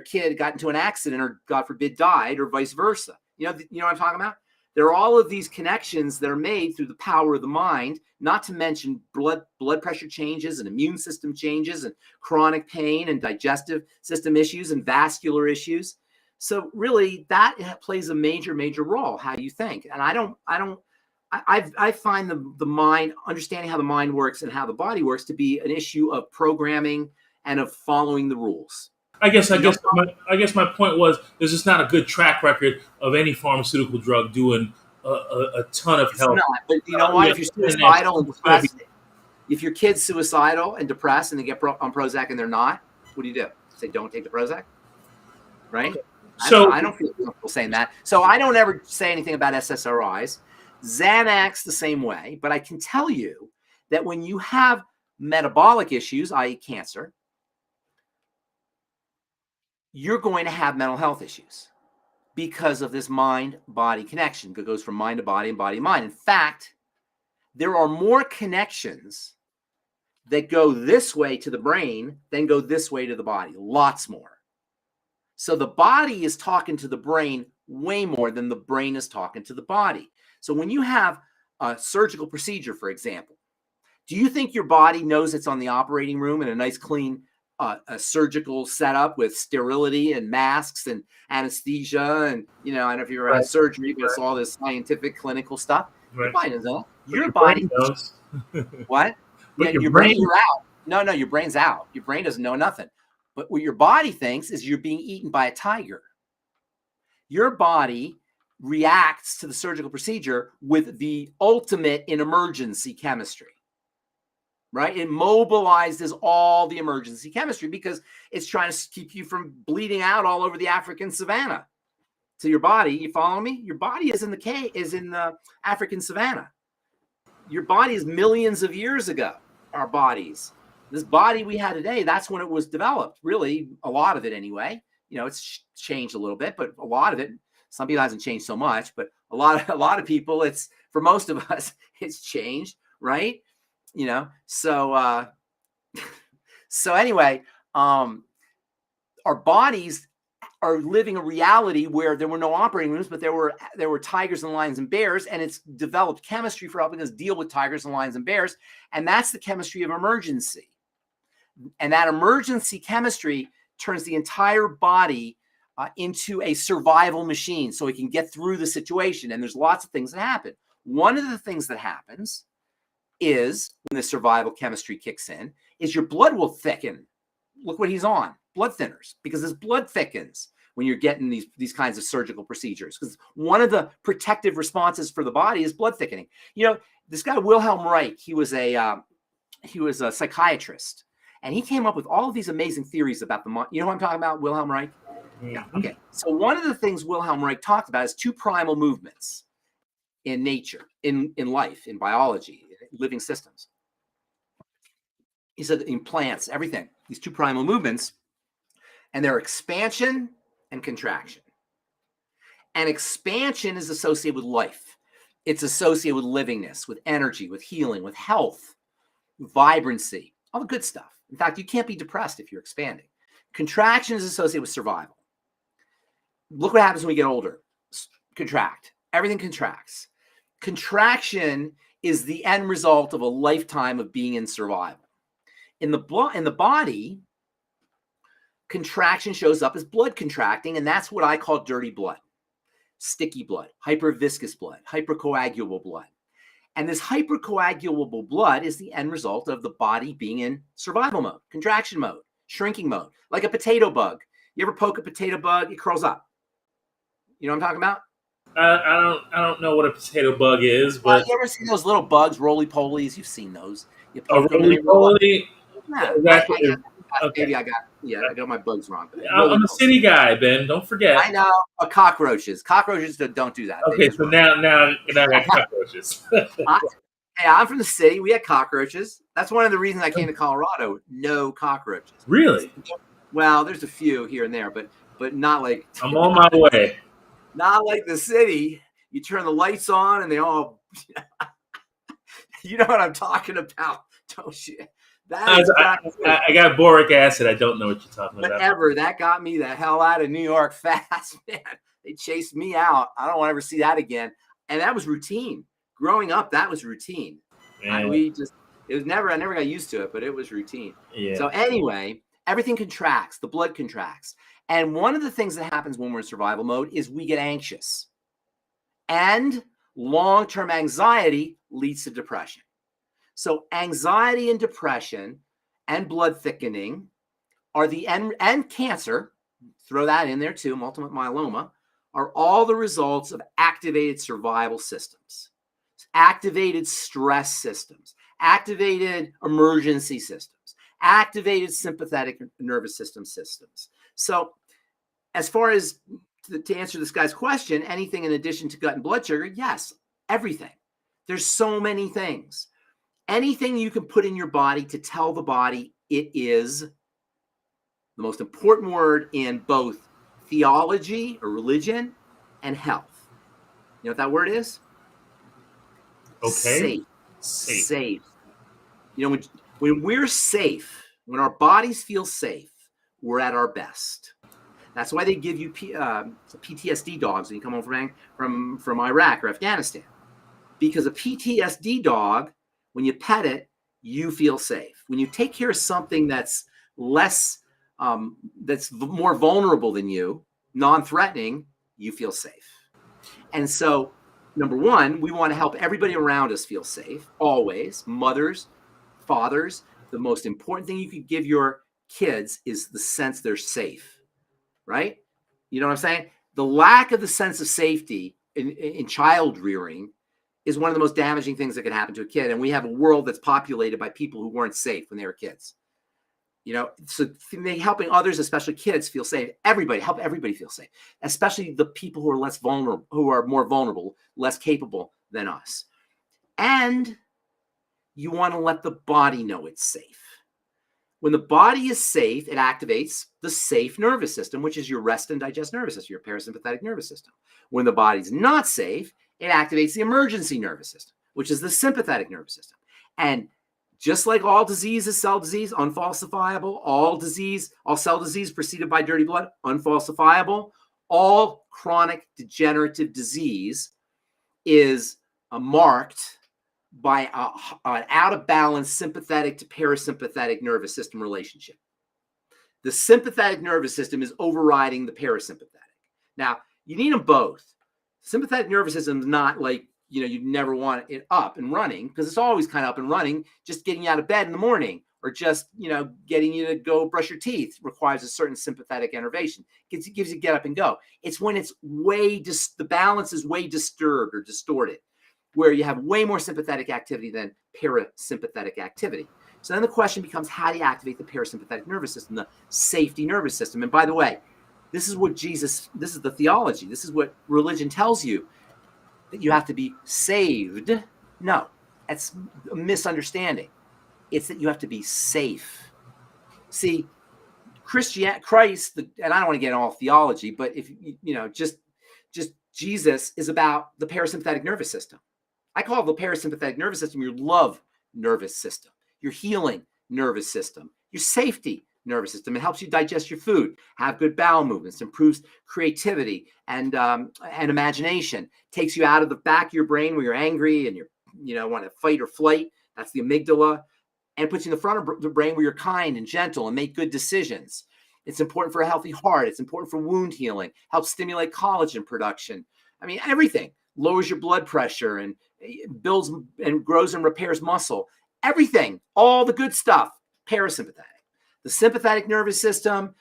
kid got into an accident or, God forbid, died, or vice versa. You know what I'm talking about? There are all of these connections that are made through the power of the mind, not to mention blood pressure changes and immune system changes and chronic pain and digestive system issues and vascular issues. So really that plays a major, major role, how you think. And I find the mind, understanding how the mind works and how the body works, to be an issue of programming and of following the rules. I guess my point was there's just not a good track record of any pharmaceutical drug doing a ton of help. Not, but you know what? If you're suicidal and depressed, if your kid's suicidal and depressed and they get on Prozac and they're not, what do? Say don't take the Prozac, right? Okay. So I don't feel comfortable saying that. So I don't ever say anything about SSRIs. Xanax the same way, but I can tell you that when you have metabolic issues, i.e. cancer, you're going to have mental health issues because of this mind-body connection that goes from mind to body and body to mind. In fact, there are more connections that go this way to the brain than go this way to the body. Lots more. So the body is talking to the brain way more than the brain is talking to the body. So when you have a surgical procedure, for example, do you think your body knows it's on the operating room in a nice, clean a surgical setup with sterility and masks and anesthesia? And, I don't know if you ever had surgery, but it's all this scientific clinical stuff. Right. Your body knows. Your body knows. What? Yeah, your brain, you're out. No, your brain's out. Your brain doesn't know nothing. But what your body thinks is you're being eaten by a tiger. Your body reacts to the surgical procedure with the ultimate in emergency chemistry, right? It mobilizes all the emergency chemistry because it's trying to keep you from bleeding out all over the African savannah. To your body, you follow me? Your body is in the African savannah. Your body is millions of years ago. Our bodies, this body we have today, that's when it was developed. Really, a lot of it anyway. It's changed a little bit, but a lot of it. Some people hasn't changed so much, but a lot of people, it's, for most of us, it's changed, right? So anyway, our bodies are living a reality where there were no operating rooms, but there were tigers and lions and bears, and it's developed chemistry for helping us deal with tigers and lions and bears, and that's the chemistry of emergency. And that emergency chemistry turns the entire body into a survival machine so it can get through the situation. And there's lots of things that happen. One of the things that happens is, when the survival chemistry kicks in, is your blood will thicken. Look what he's on, blood thinners, because his blood thickens when you're getting these kinds of surgical procedures. Because one of the protective responses for the body is blood thickening. This guy Wilhelm Reich, he was a psychiatrist, and he came up with all of these amazing theories about the mind. You know what I'm talking about, Wilhelm Reich? Yeah. Okay. So one of the things Wilhelm Reich talked about is two primal movements in nature, in life, in biology, living systems. He said in plants, everything, these two primal movements, and they're expansion and contraction. And expansion is associated with life. It's associated with livingness, with energy, with healing, with health, vibrancy, all the good stuff. In fact, you can't be depressed if you're expanding. Contraction is associated with survival. Look what happens when we get older. Contract. Everything contracts. Contraction is the end result of a lifetime of being in survival. In the body, contraction shows up as blood contracting, and that's what I call dirty blood, sticky blood, hyperviscous blood, hypercoagulable blood. And this hypercoagulable blood is the end result of the body being in survival mode, contraction mode, shrinking mode, like a potato bug. You ever poke a potato bug, it curls up. You know what I'm talking about? I don't know what a potato bug is, but you ever seen those little bugs, roly-polies? You've seen those. You a roly-poly? Yeah, Okay. I got my bugs wrong. I'm a city guy, Ben. Don't forget. I know. Cockroaches. Cockroaches don't do that. Okay, so now I got cockroaches. Hey, I'm from the city. We had cockroaches. That's one of the reasons I came to Colorado. No cockroaches. Really? Well, there's a few here and there, but not like. I'm on my way. Not like the city. You turn the lights on and they all. You know what I'm talking about, don't you? I got boric acid. I don't know what you're talking about. Whatever. That got me the hell out of New York fast, man. They chased me out. I don't want to ever see that again. And that was routine. Growing up, that was routine. I never got used to it, but it was routine. Yeah. So anyway, everything contracts. The blood contracts. And one of the things that happens when we're in survival mode is we get anxious. And long-term anxiety leads to depression. So anxiety and depression and blood thickening are the end, and cancer, throw that in there too, multiple myeloma, are all the results of activated survival systems, activated stress systems, activated emergency systems, activated sympathetic nervous system systems. So as far as to answer this guy's question, anything in addition to gut and blood sugar, yes, everything. There's so many things. Anything you can put in your body to tell the body it is the most important word in both theology or religion and health. You know what that word is? Okay. Safe. You know, when we're safe, when our bodies feel safe, we're at our best. That's why they give you PTSD dogs when you come home from Iraq or Afghanistan. Because a PTSD dog, when you pet it, you feel safe. When you take care of something that's less, that's more vulnerable than you, non-threatening, you feel safe. And so, number one, we want to help everybody around us feel safe, always. Mothers, fathers, the most important thing you can give your kids is the sense they're safe, right? You know what I'm saying? The lack of the sense of safety in child rearing is one of the most damaging things that can happen to a kid. And we have a world that's populated by people who weren't safe when they were kids. You know, so helping others, especially kids, feel safe. Help everybody feel safe, especially the people who are less vulnerable, who are more vulnerable, less capable than us. And you want to let the body know it's safe. When the body is safe, it activates the safe nervous system, which is your rest and digest nervous system, your parasympathetic nervous system. When the body's not safe, it activates the emergency nervous system, which is the sympathetic nervous system. And just like all disease is cell disease, unfalsifiable, all cell disease preceded by dirty blood, unfalsifiable, all chronic degenerative disease is marked by an out of balance sympathetic to parasympathetic nervous system relationship. The sympathetic nervous system is overriding the parasympathetic. Now, you need them both. Sympathetic nervous system is not like, you know, you'd never want it up and running because it's always kind of up and running. Just getting you out of bed in the morning or just, you know, getting you to go brush your teeth requires a certain sympathetic innervation. It gives you get up and go. It's when it's the balance is way disturbed or distorted, where you have way more sympathetic activity than parasympathetic activity. So then the question becomes, how do you activate the parasympathetic nervous system, the safety nervous system? And by the way, this is the theology. This is what religion tells you. that you have to be saved. No, that's a misunderstanding. It's that you have to be safe. See, Christ, and I don't want to get into all theology, but if just Jesus is about the parasympathetic nervous system. I call the parasympathetic nervous system your love nervous system, your healing nervous system, your safety nervous system. It helps you digest your food, have good bowel movements, improves creativity and imagination, takes you out of the back of your brain where you're angry and you want to fight or flight. That's the amygdala. And puts you in the front of the brain where you're kind and gentle and make good decisions. It's important for a healthy heart. It's important for wound healing, helps stimulate collagen production. I mean, everything. Lowers your blood pressure and builds and grows and repairs muscle. Everything, all the good stuff, parasympathetic. The sympathetic nervous system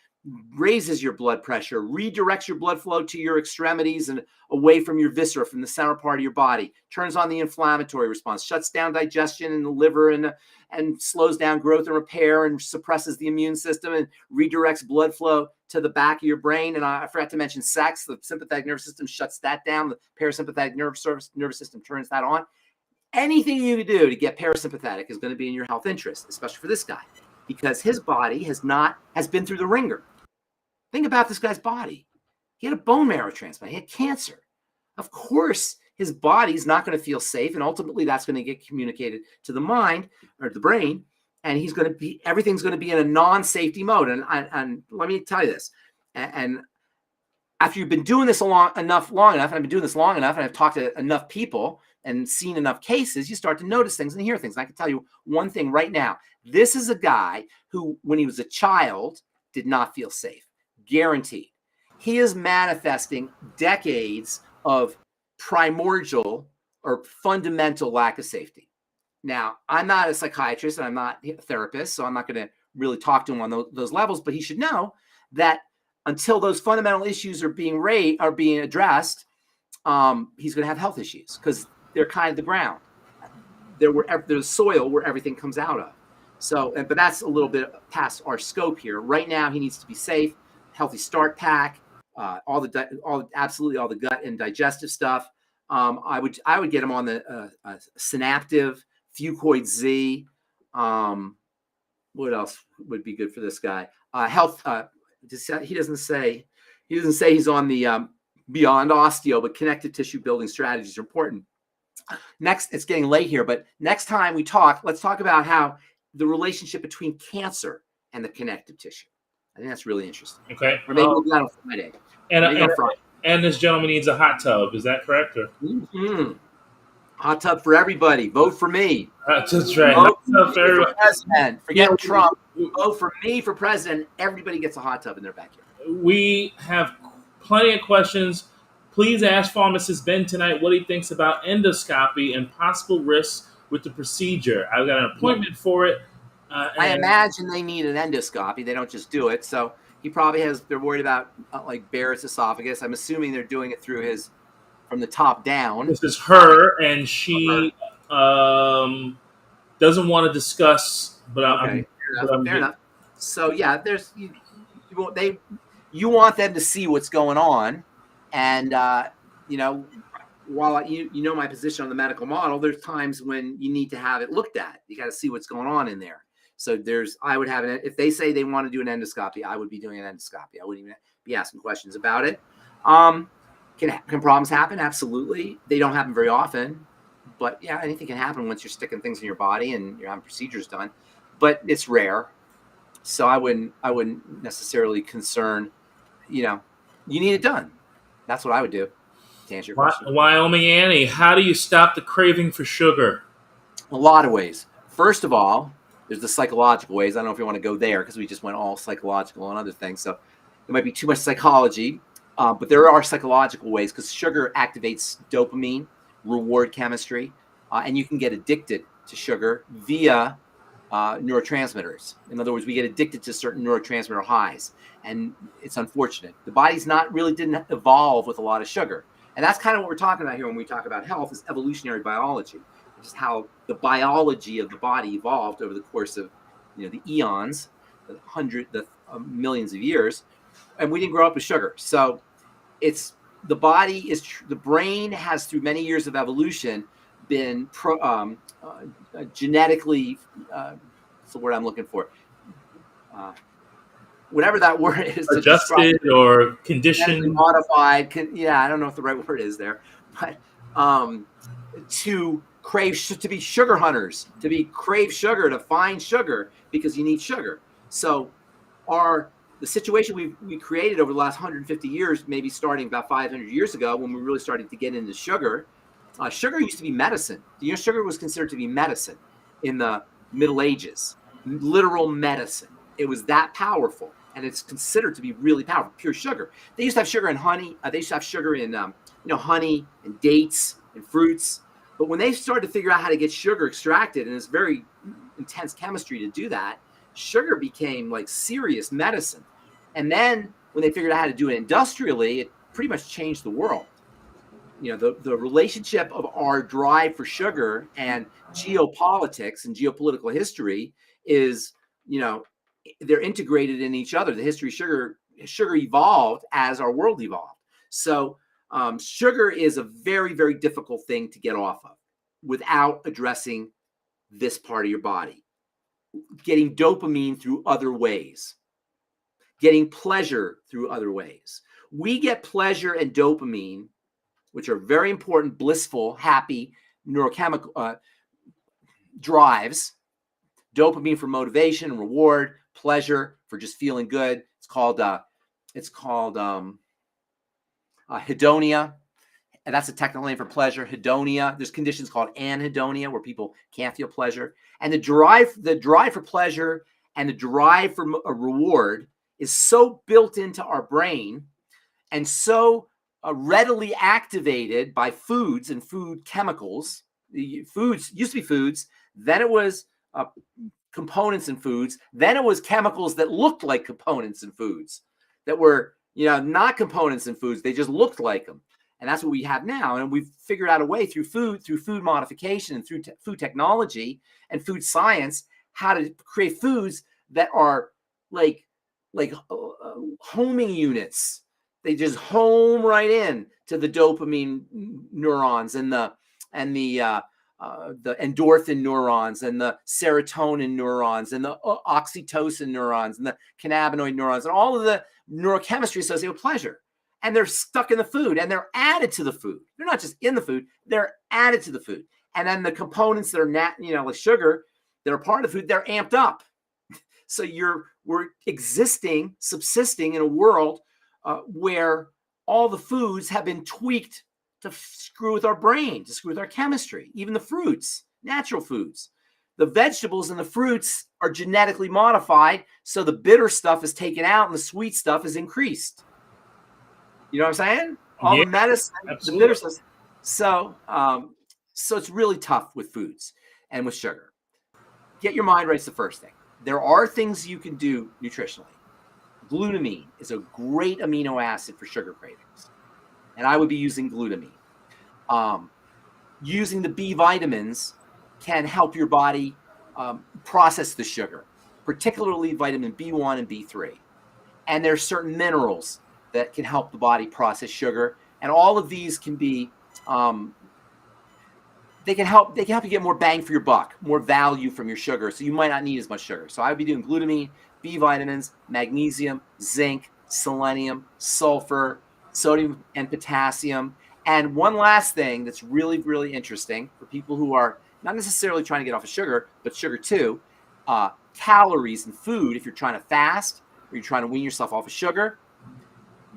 raises your blood pressure, redirects your blood flow to your extremities and away from your viscera, from the center part of your body, turns on the inflammatory response, shuts down digestion in the liver and slows down growth and repair and suppresses the immune system and redirects blood flow to the back of your brain. And I forgot to mention sex. The sympathetic nervous system shuts that down. The parasympathetic nervous system turns that on. Anything you can do to get parasympathetic is going to be in your health interest, especially for this guy, because his body has been through the ringer. Think about this guy's body. He had a bone marrow transplant. He had cancer. Of course, his body's not going to feel safe, and ultimately that's going to get communicated to the mind or the brain, and everything's going to be in a non-safety mode. And let me tell you this. And after you've been doing this long enough, and I've been doing this long enough, and I've talked to enough people and seen enough cases, you start to notice things and hear things. And I can tell you one thing right now. This is a guy who, when he was a child, did not feel safe. Guaranteed. He is manifesting decades of primordial or fundamental lack of safety. Now, I'm not a psychiatrist and I'm not a therapist, so I'm not going to really talk to him on those levels, but he should know that until those fundamental issues are being addressed, he's going to have health issues because they're kind of the ground. There's soil where everything comes out of. So, but that's a little bit past our scope here. Right now, he needs to be safe, healthy start pack, absolutely all the gut and digestive stuff. I would get him on the Synaptive, Fucoid Z. What else would be good for this guy? Health. He doesn't say he's on the Beyond Osteo, but connective tissue building strategies are important. Next, it's getting late here, but next time we talk, let's talk about how the relationship between cancer and the connective tissue. I think that's really interesting. Okay. Or maybe we'll do that on Friday. And this gentleman needs a hot tub. Is that correct? Or? Mm-hmm. Hot tub for everybody. Vote for me. That's right. Vote for president. Forget Trump. Vote for me for president. Everybody gets a hot tub in their backyard. We have plenty of questions. Please ask Pharmacist Ben tonight what he thinks about endoscopy and possible risks with the procedure. I've got an appointment for it. I imagine they need an endoscopy. They don't just do it. So he probably they're worried about like Barrett's esophagus. I'm assuming they're doing it from the top down. This is her, and she doesn't want to discuss, but okay. Fair enough. So yeah, you want them to see what's going on, and while you know my position on the medical model, there's times when you need to have it looked at. You got to see what's going on in there. So I would have if they say they want to do an endoscopy, I would be doing an endoscopy. I wouldn't even be asking questions about it. Can problems happen? Absolutely. They don't happen very often, but yeah, anything can happen once you're sticking things in your body and you're having procedures done, but it's rare. So I wouldn't necessarily concern, you need it done. That's what I would do to answer your question. Wyoming Annie, how do you stop the craving for sugar? A lot of ways. First of all, there's the psychological ways. I don't know if you want to go there because we just went all psychological and other things. So there might be too much psychology, but there are psychological ways because sugar activates dopamine, reward chemistry, and you can get addicted to sugar via neurotransmitters. In other words, we get addicted to certain neurotransmitter highs, and it's unfortunate. The body's didn't evolve with a lot of sugar. And that's kind of what we're talking about here when we talk about health is evolutionary biology, which is how the biology of the body evolved over the course of the eons, the millions of years, and we didn't grow up with sugar. So it's the body is, the brain has through many years of evolution been genetically, what's the word I'm looking for? Whatever that word is. Adjusted or conditioned. Modified. Yeah, I don't know what the right word is there. But to be sugar hunters, to crave sugar, to find sugar because you need sugar. So the situation we created over the last 150 years, maybe starting about 500 years ago when we really started to get into sugar. Sugar used to be medicine. Sugar was considered to be medicine in the Middle Ages, literal medicine. It was that powerful, and it's considered to be really powerful. Pure sugar. They used to have sugar in honey. They used to have sugar in honey and dates and fruits. But when they started to figure out how to get sugar extracted, and it's very intense chemistry to do that, sugar became like serious medicine. And then when they figured out how to do it industrially, it pretty much changed the world. The relationship of our drive for sugar and geopolitics and geopolitical history is, they're integrated in each other. The history of sugar evolved as our world evolved. So sugar is a very, very difficult thing to get off of without addressing this part of your body. Getting dopamine through other ways, getting pleasure through other ways. We get pleasure and dopamine, which are very important, blissful, happy neurochemical drives. Dopamine for motivation and reward, pleasure for just feeling good. It's called hedonia. And that's a technical name for pleasure, hedonia. There's conditions called anhedonia where people can't feel pleasure. And the drive for pleasure and the drive for a reward is so built into our brain and so readily activated by foods and food chemicals. The foods used to be foods, then it was components in foods, then it was chemicals that looked like components in foods that were not components in foods. They just looked like them. And that's what we have now. And we've figured out a way through food modification and through food technology and food science, how to create foods that are like homing units. They just home right in to the dopamine neurons and the endorphin neurons and the serotonin neurons and the oxytocin neurons and the cannabinoid neurons and all of the neurochemistry associated with pleasure. And they're stuck in the food and they're added to the food. They're not just in the food, they're added to the food. And then the components that are like sugar that are part of the food, they're amped up. So we're subsisting in a world where all the foods have been tweaked to screw with our brain, to screw with our chemistry, even the fruits, natural foods. The vegetables and the fruits are genetically modified, so the bitter stuff is taken out and the sweet stuff is increased. You know what I'm saying? All the medicine, absolutely. The bitter stuff. So it's really tough with foods and with sugar. Get your mind right is the first thing. There are things you can do nutritionally. Glutamine is a great amino acid for sugar cravings. And I would be using glutamine. Using the B vitamins can help your body process the sugar, particularly vitamin B1 and B3. And there's certain minerals that can help the body process sugar. And all of these can be, they can help you get more bang for your buck, more value from your sugar. So you might not need as much sugar. So I would be doing glutamine, B vitamins, magnesium, zinc, selenium, sulfur, sodium and potassium. And one last thing that's really, really interesting for people who are not necessarily trying to get off of sugar, but sugar too, calories in food. If you're trying to fast or you're trying to wean yourself off of sugar,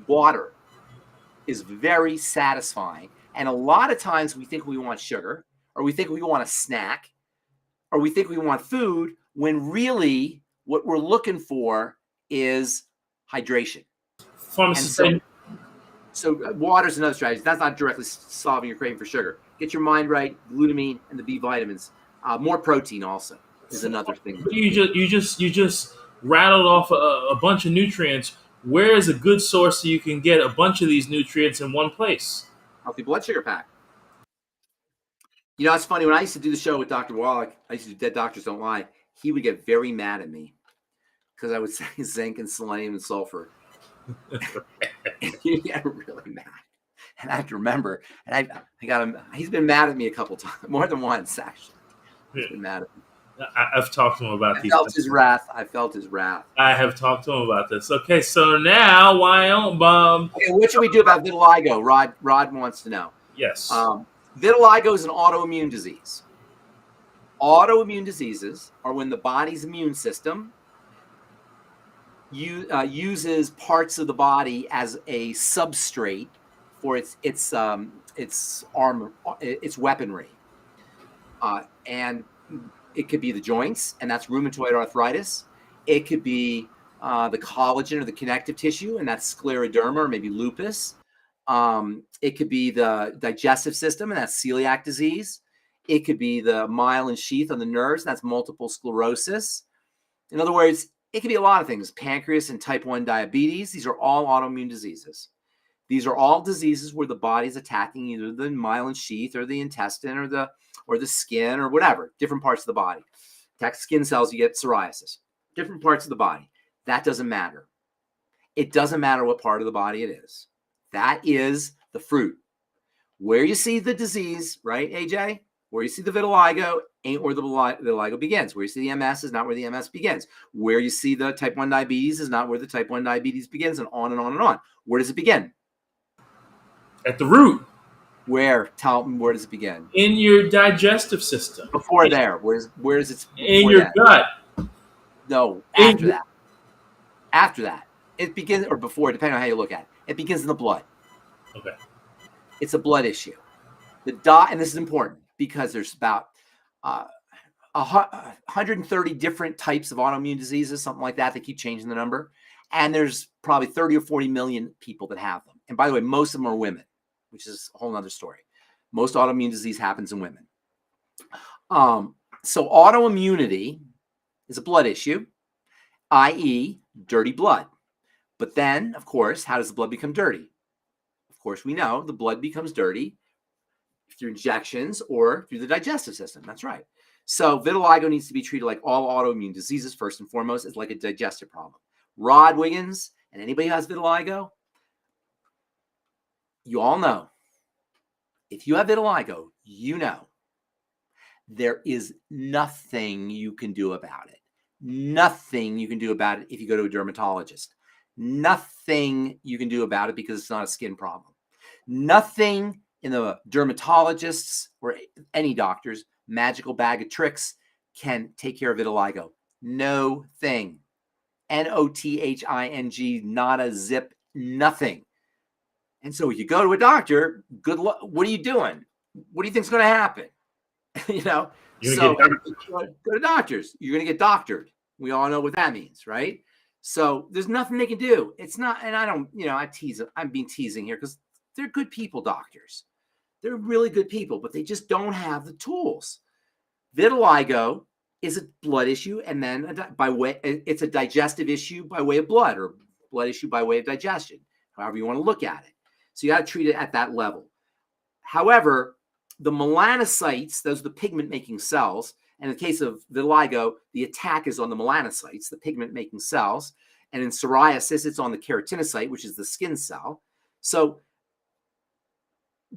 water is very satisfying. And a lot of times we think we want sugar, or we think we want a snack, or we think we want food, when really what we're looking for is hydration. So water is another strategy. That's not directly solving your craving for sugar. Get your mind right, glutamine and the B vitamins. More protein also is another thing. You just rattled off a bunch of nutrients. Where is a good source so you can get a bunch of these nutrients in one place? Healthy Blood Sugar Pack. It's funny. When I used to do the show with Dr. Wallach, I used to do Dead Doctors Don't Lie. He would get very mad at me because I would say zinc and selenium and sulfur. He'd get really mad. And I have to remember, and I got him. He's been mad at me a couple times, more than once actually. He's been mad at me. I've talked to him about these. I felt his wrath. I felt his wrath. I have talked to him about this. Okay, so now why don't Okay, what should we do about vitiligo? Rod wants to know. Yes. Vitiligo is an autoimmune disease. Autoimmune diseases are when the body's immune system uses parts of the body as a substrate for its armor, its weaponry, and it could be the joints, and that's rheumatoid arthritis. It could be the collagen or the connective tissue, and that's scleroderma or maybe lupus. It could be the digestive system, and that's celiac disease. It could be the myelin sheath on the nerves, and that's multiple sclerosis. In other words, it could be a lot of things. Pancreas and type 1 diabetes. These are all autoimmune diseases. These are all diseases where the body's attacking either the myelin sheath or the intestine or the skin or whatever, different parts of the body. Attack skin cells, you get psoriasis. Different parts of the body. That doesn't matter. It doesn't matter what part of the body it is. That is the fruit. Where you see the disease, right, AJ? Where you see the vitiligo ain't where the vitiligo begins. Where you see the MS is not where the MS begins. Where you see the type 1 diabetes is not where the type 1 diabetes begins, and on and on and on. Where does it begin? At the root. Where? Tell me, where does it begin? In your digestive system. Before there. Where is it? In your gut. No, after that. After that. It begins, or before, depending on how you look at it. It begins in the blood. Okay. It's a blood issue. And this is important because there's about 130 different types of autoimmune diseases, something like that. They keep changing the number. And there's probably 30 or 40 million people that have them. And by the way, most of them are women, which is a whole other story. Most autoimmune disease happens in women. So autoimmunity is a blood issue, i.e. dirty blood. But then, of course, how does the blood become dirty? Of course, we know the blood becomes dirty through injections or through the digestive system. That's right. So vitiligo needs to be treated like all autoimmune diseases. First and foremost, it's like a digestive problem. Rod Wiggins and anybody who has vitiligo, you all know, if you have vitiligo, you know there is nothing you can do about it. Nothing you can do about it if you go to a dermatologist. Nothing you can do about it because it's not a skin problem. Nothing in the dermatologists or any doctor's magical bag of tricks can take care of vitiligo. No thing. Nothing. Not a zip. Nothing. And so you go to a doctor, good luck. What are you doing? What do you think is going to happen? So go to doctors. You're going to get doctored. We all know what that means, right? So there's nothing they can do. It's not, and I don't, I tease. I'm being teasing here because they're good people, doctors. They're really good people, but they just don't have the tools. Vitiligo is a blood issue, and then it's a digestive issue by way of blood, or blood issue by way of digestion, however you want to look at it. So you got to treat it at that level. However, the melanocytes, those are the pigment-making cells, and in the case of vitiligo, the attack is on the melanocytes, the pigment-making cells, and in psoriasis, it's on the keratinocyte, which is the skin cell. So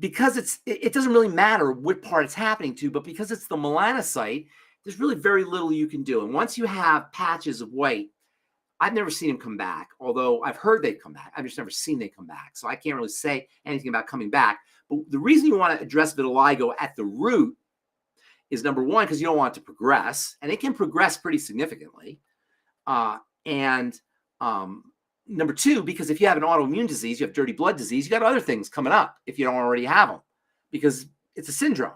because it doesn't really matter what part it's happening to, but because it's the melanocyte, there's really very little you can do. And once you have patches of white, I've never seen them come back, although I've heard they come back. I've just never seen they come back. So I can't really say anything about coming back. But the reason you want to address vitiligo at the root is, number one, because you don't want it to progress. And it can progress pretty significantly. And number two, because if you have an autoimmune disease, you have dirty blood disease, you got other things coming up if you don't already have them, because it's a syndrome.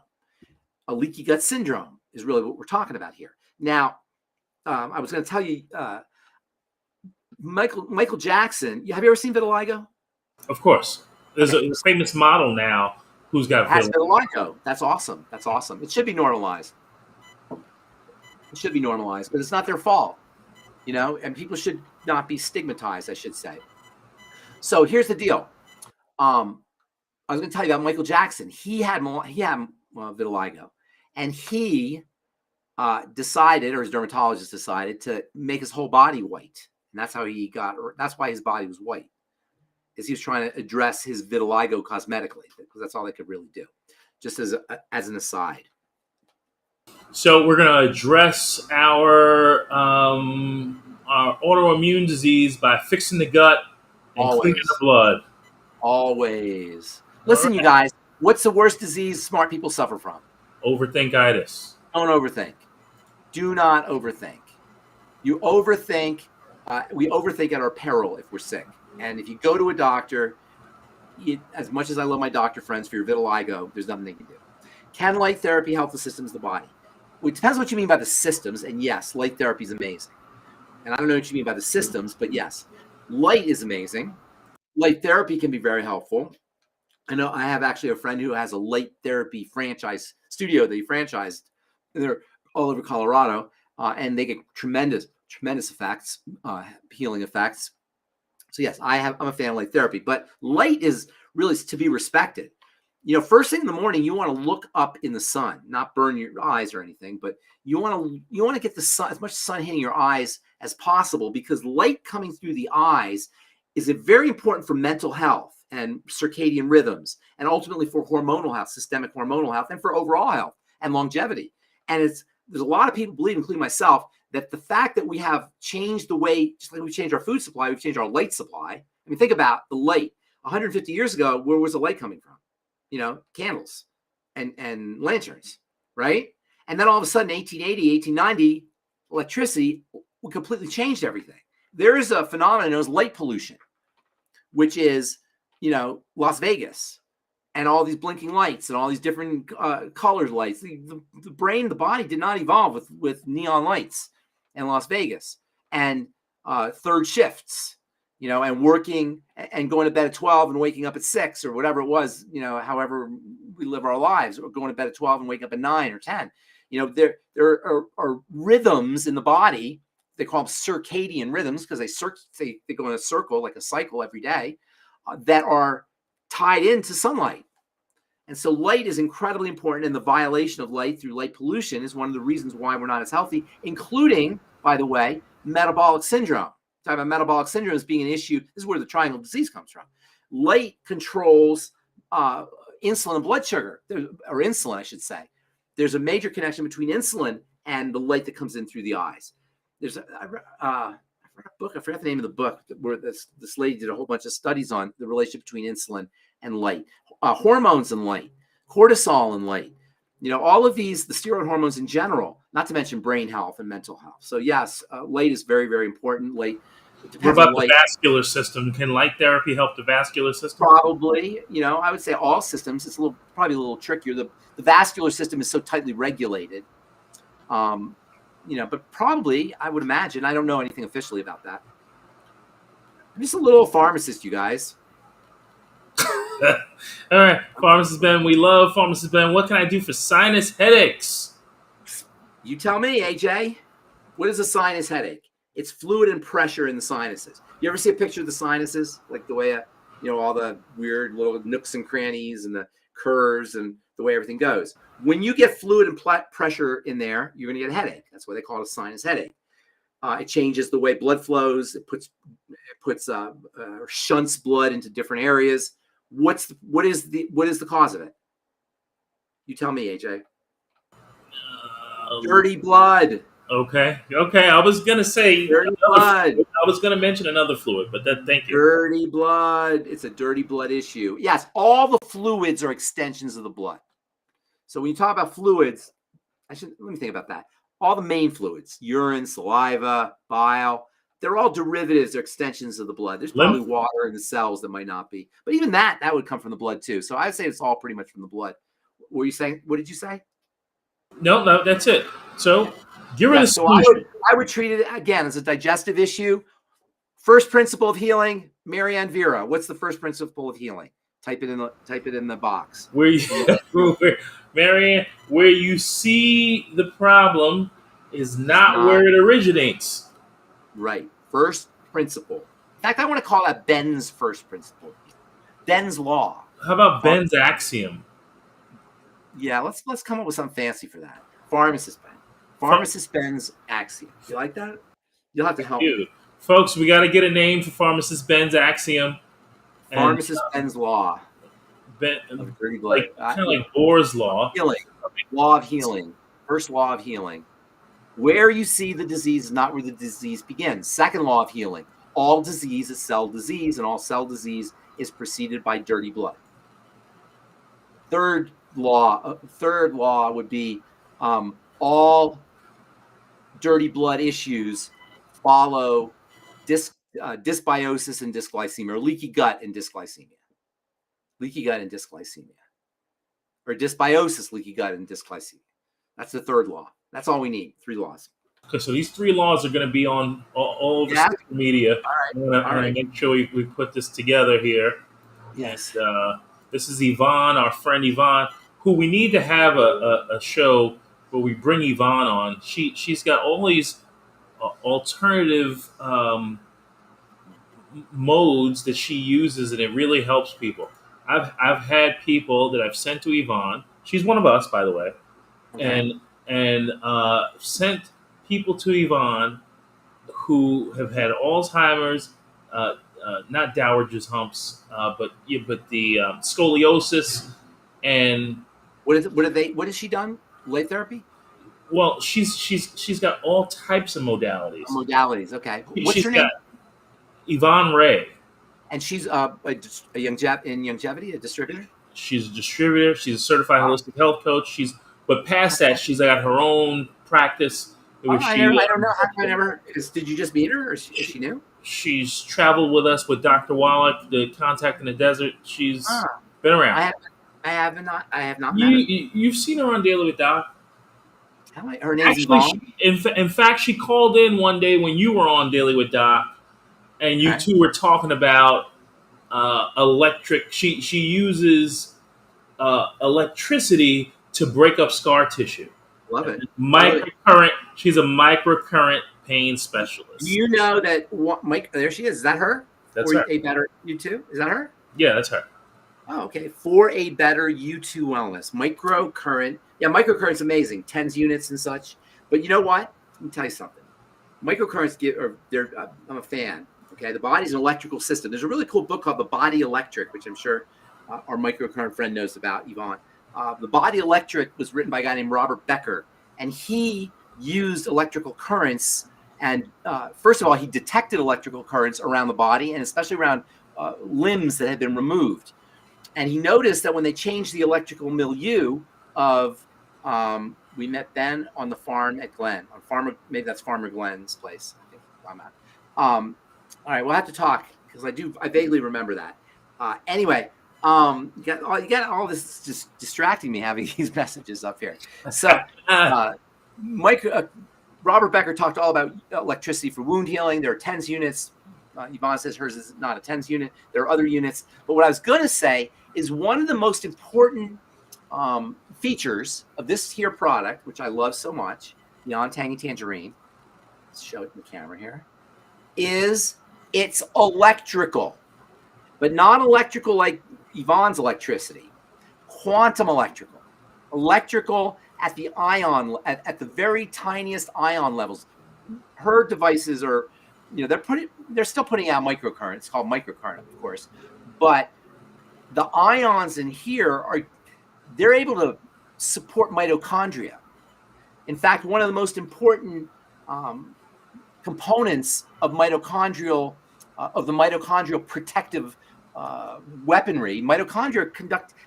A leaky gut syndrome is really what we're talking about here. Now, I was going to tell you, Michael Jackson, have you ever seen vitiligo? Of course. There's a famous model now who's got vitiligo. That's awesome. That's awesome. It should be normalized. It should be normalized, but it's not their fault. And people should not be stigmatized, I should say. So here's the deal. I was going to tell you about Michael Jackson. He had vitiligo, and he decided, or his dermatologist decided, to make his whole body white, and that's why his body was white. is he was trying to address his vitiligo cosmetically, because that's all they could really do. Just as an aside. So we're going to address our autoimmune disease by fixing the gut and cleaning the blood. Always. Listen, you guys, what's the worst disease smart people suffer from? Overthinkitis. Don't overthink. Do not overthink. You overthink. We overthink at our peril if we're sick. And if you go to a doctor, as much as I love my doctor friends for your vitiligo, there's nothing they can do. Can light therapy help the systems of the body? Well, it depends what you mean by the systems. And yes, light therapy is amazing. And I don't know what you mean by the systems, but yes, light is amazing. Light therapy can be very helpful. I know I have actually a friend who has a light therapy franchise studio that he franchised. They're all over Colorado, and they get tremendous effects, healing effects. So yes, I'm a fan of light therapy, but light is really to be respected. You know, first thing in the morning, you want to look up in the sun, not burn your eyes or anything, but you want to get the sun, as much sun hitting your eyes as possible, because light coming through the eyes is very important for mental health and circadian rhythms, and ultimately for hormonal health, systemic hormonal health, and for overall health and longevity. And there's a lot of people believe, including myself, that the fact that we have changed the way, just like we changed our food supply, we've changed our light supply. I mean, think about the light. 150 years ago, where was the light coming from? You know, candles and lanterns, right? And then all of a sudden, 1880, 1890, electricity completely changed everything. There is a phenomenon known as light pollution, which is, you know, Las Vegas and all these blinking lights and all these different colored lights. The brain, the body did not evolve with neon lights in Las Vegas and third shifts, you know, and working and going to bed at 12 and waking up at 6 or whatever it was, you know, however we live our lives, or going to bed at 12 and waking up at 9 or 10. You know, there are rhythms in the body. They call them circadian rhythms because they go in a circle, like a cycle every day, that are tied into sunlight. And so light is incredibly important, and the violation of light through light pollution is one of the reasons why we're not as healthy, including, by the way, metabolic syndrome. Talking about metabolic syndrome as being an issue. This is where the triangle disease comes from. Light controls insulin and blood sugar, or insulin, I should say. There's a major connection between insulin and the light that comes in through the eyes. There's I forgot the name of the book, where this lady did a whole bunch of studies on the relationship between insulin and light, hormones and light, cortisol and light. You know, all of these, the steroid hormones in general, not to mention brain health and mental health. So yes, light is very, very important. Light. What about the vascular system? Can light therapy help the vascular system? Probably. You know, I would say all systems. It's probably a little trickier. The vascular system is so tightly regulated. You know, but probably, I would imagine. I don't know anything officially about that. I'm just a little pharmacist, you guys. All right, Pharmacist Ben. We love Pharmacist Ben. What can I do for sinus headaches? You tell me, AJ. What is a sinus headache? It's fluid and pressure in the sinuses. You ever see a picture of the sinuses? Like the way, you know, all the weird little nooks and crannies and the curves and the way everything goes. When you get fluid and pressure in there, you're going to get a headache. That's why they call it a sinus headache. It changes the way blood flows. It shunts blood into different areas. What is the cause of it? You tell me, AJ. Dirty blood. Okay. I was gonna say dirty blood. I was gonna mention another fluid, but thank you. Dirty blood. It's a dirty blood issue. Yes, all the fluids are extensions of the blood. So when you talk about fluids, let me think about that. All the main fluids, urine, saliva, bile, they're all derivatives or extensions of the blood. There's probably water in the cells that might not be. But even that would come from the blood too. So I'd say it's all pretty much from the blood. What were you saying? What did you say? No, that's it. So give her the solution. So I would treat it, again, as a digestive issue. First principle of healing, Marianne Vera. What's the first principle of healing? Type it in the box. Marianne, where you see the problem is not where it originates. Right. First principle. In fact, I want to call that Ben's first principle. Ben's law. How about Ben's axiom? Yeah, let's come up with something fancy for that. Pharmacist Ben. Pharmacist Ben's axiom. You like that? You'll have to help me. Folks, we got to get a name for Pharmacist Ben's axiom. And Pharmacist Ben's law Ben, of dirty blood. like kind of like Bohr's law. Healing. Law of healing. First law of healing. Where you see the disease is not where the disease begins. Second law of healing. All disease is cell disease, and all cell disease is preceded by dirty blood. Third law would be all dirty blood issues follow dysbiosis and dysglycemia, or leaky gut and dysglycemia. Leaky gut and dysglycemia. Or dysbiosis, leaky gut, and dysglycemia. That's the third law. That's all we need. 3 laws. Okay, so these 3 laws are going to be on all over social media. I'm going to make sure we put this together here. Yes. And, this is Yvonne, our friend Yvonne, who we need to have a show where we bring Yvonne on. She's got all these alternative modes that she uses, and it really helps people. I've had people that I've sent to Yvonne. She's one of us, by the way, and sent people to Yvonne who have had Alzheimer's, not Dowager's humps, but the scoliosis, and what has she done? Light therapy? Well, she's got all types of modalities. Modalities, okay. What's her name? Yvonne Ray. And she's in longevity, a distributor? She's a distributor. She's a certified holistic health coach. But past that, she's got her own practice. I don't know. I never. Did you just meet her, or is she new? She's traveled with us with Dr. Wallach, the Contact in the Desert. She's been around. I have not met her. You've seen her on Daily with Doc. Her name's Yvonne. In fact, she called in one day when you were on Daily with Doc, and you two were talking about electric. She uses electricity to break up scar tissue. Love it. Microcurrent. She's a microcurrent pain specialist. Do you know that? There she is. Is that her? That's her. A better you too. Is that her? Yeah, that's her. Oh, okay. For a better U2 wellness, microcurrent. Yeah, microcurrent's amazing. 10s units and such. But you know what? Let me tell you something. Microcurrents I'm a fan. Okay, the body's an electrical system. There's a really cool book called The Body Electric, which I'm sure our microcurrent friend knows about, Yvonne. The Body Electric was written by a guy named Robert Becker, and he used electrical currents. And first of all, he detected electrical currents around the body, and especially around limbs that had been removed. And he noticed that when they changed the electrical milieu of, we met Ben on the farm at Glen, maybe that's Farmer Glen's place. I think I'm at. All right, we'll have to talk because I vaguely remember that. Anyway, you got all this just distracting me having these messages up here. So, Robert Becker talked all about electricity for wound healing. There are 10s units. Yvonne says hers is not a 10s unit. There are other units. But what I was going to say is one of the most important features of this here product, which I love so much, beyond Tangy Tangerine, let's show it in the camera here, is it's electrical. But not electrical like Yvonne's electricity. Quantum electrical. Electrical at the ion, at the very tiniest ion levels. Her devices are, they're still putting out microcurrent. It's called microcurrent, of course. But the ions in here they're able to support mitochondria. In fact, one of the most important components of the mitochondrial protective weaponry, mitochondria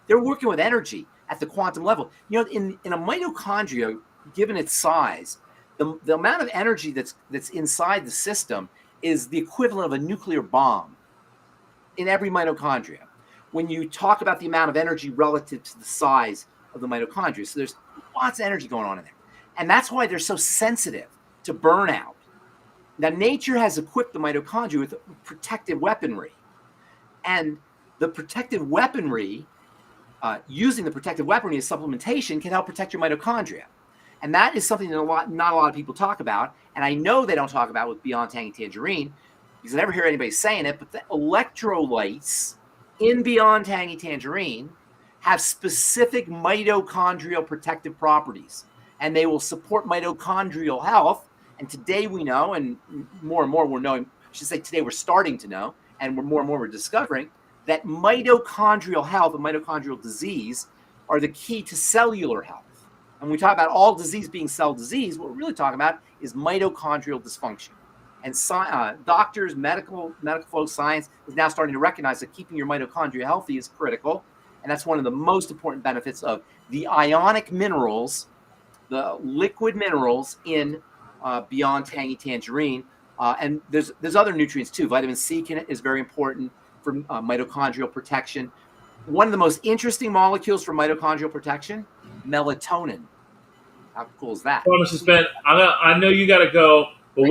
they're working with energy at the quantum level. In a mitochondria, given its size, the amount of energy that's inside the system is the equivalent of a nuclear bomb in every mitochondria. When you talk about the amount of energy relative to the size of the mitochondria. So there's lots of energy going on in there. And that's why they're so sensitive to burnout. Now, nature has equipped the mitochondria with protective weaponry. And the protective weaponry, using the protective weaponry as supplementation can help protect your mitochondria. And that is something that not a lot of people talk about. And I know they don't talk about with Beyond Tangy Tangerine because I never hear anybody saying it, but the electrolytes in Beyond Tangy Tangerine have specific mitochondrial protective properties, and they will support mitochondrial health. And today we know, and more we're knowing, I should say today we're starting to know, and more and more we're discovering that mitochondrial health and mitochondrial disease are the key to cellular health. And when we talk about all disease being cell disease, what we're really talking about is mitochondrial dysfunction. And doctors, medical folks, science is now starting to recognize that keeping your mitochondria healthy is critical. And that's one of the most important benefits of the ionic minerals, the liquid minerals in Beyond Tangy Tangerine. And there's other nutrients too. Vitamin C is very important for mitochondrial protection. One of the most interesting molecules for mitochondrial protection, melatonin. How cool is that? Pharmacist Ben, I know you got to go, but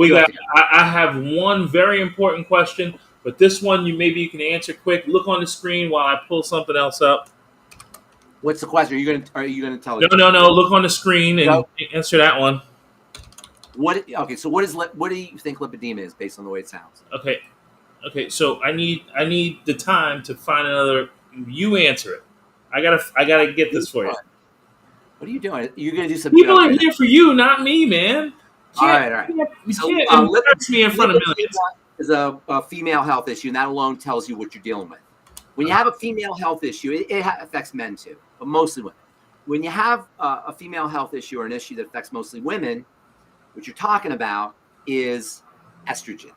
I have one very important question, but this one maybe you can answer quick. Look on the screen while I pull something else up. What's the question? Are you gonna tell? No. Look on the screen and answer that one. Okay, so what do you think lipedema is based on the way it sounds? Okay. So I need the time to find another. You answer it. I gotta get this for you. What are you doing? You're gonna do some. People are here for you, not me, man. All right. You can't embarrass me in front of millions. Is a female health issue, and that alone tells you what you're dealing with. When you have a female health issue, it affects men too, but mostly women. When you have a female health issue or an issue that affects mostly women, what you're talking about is estrogen.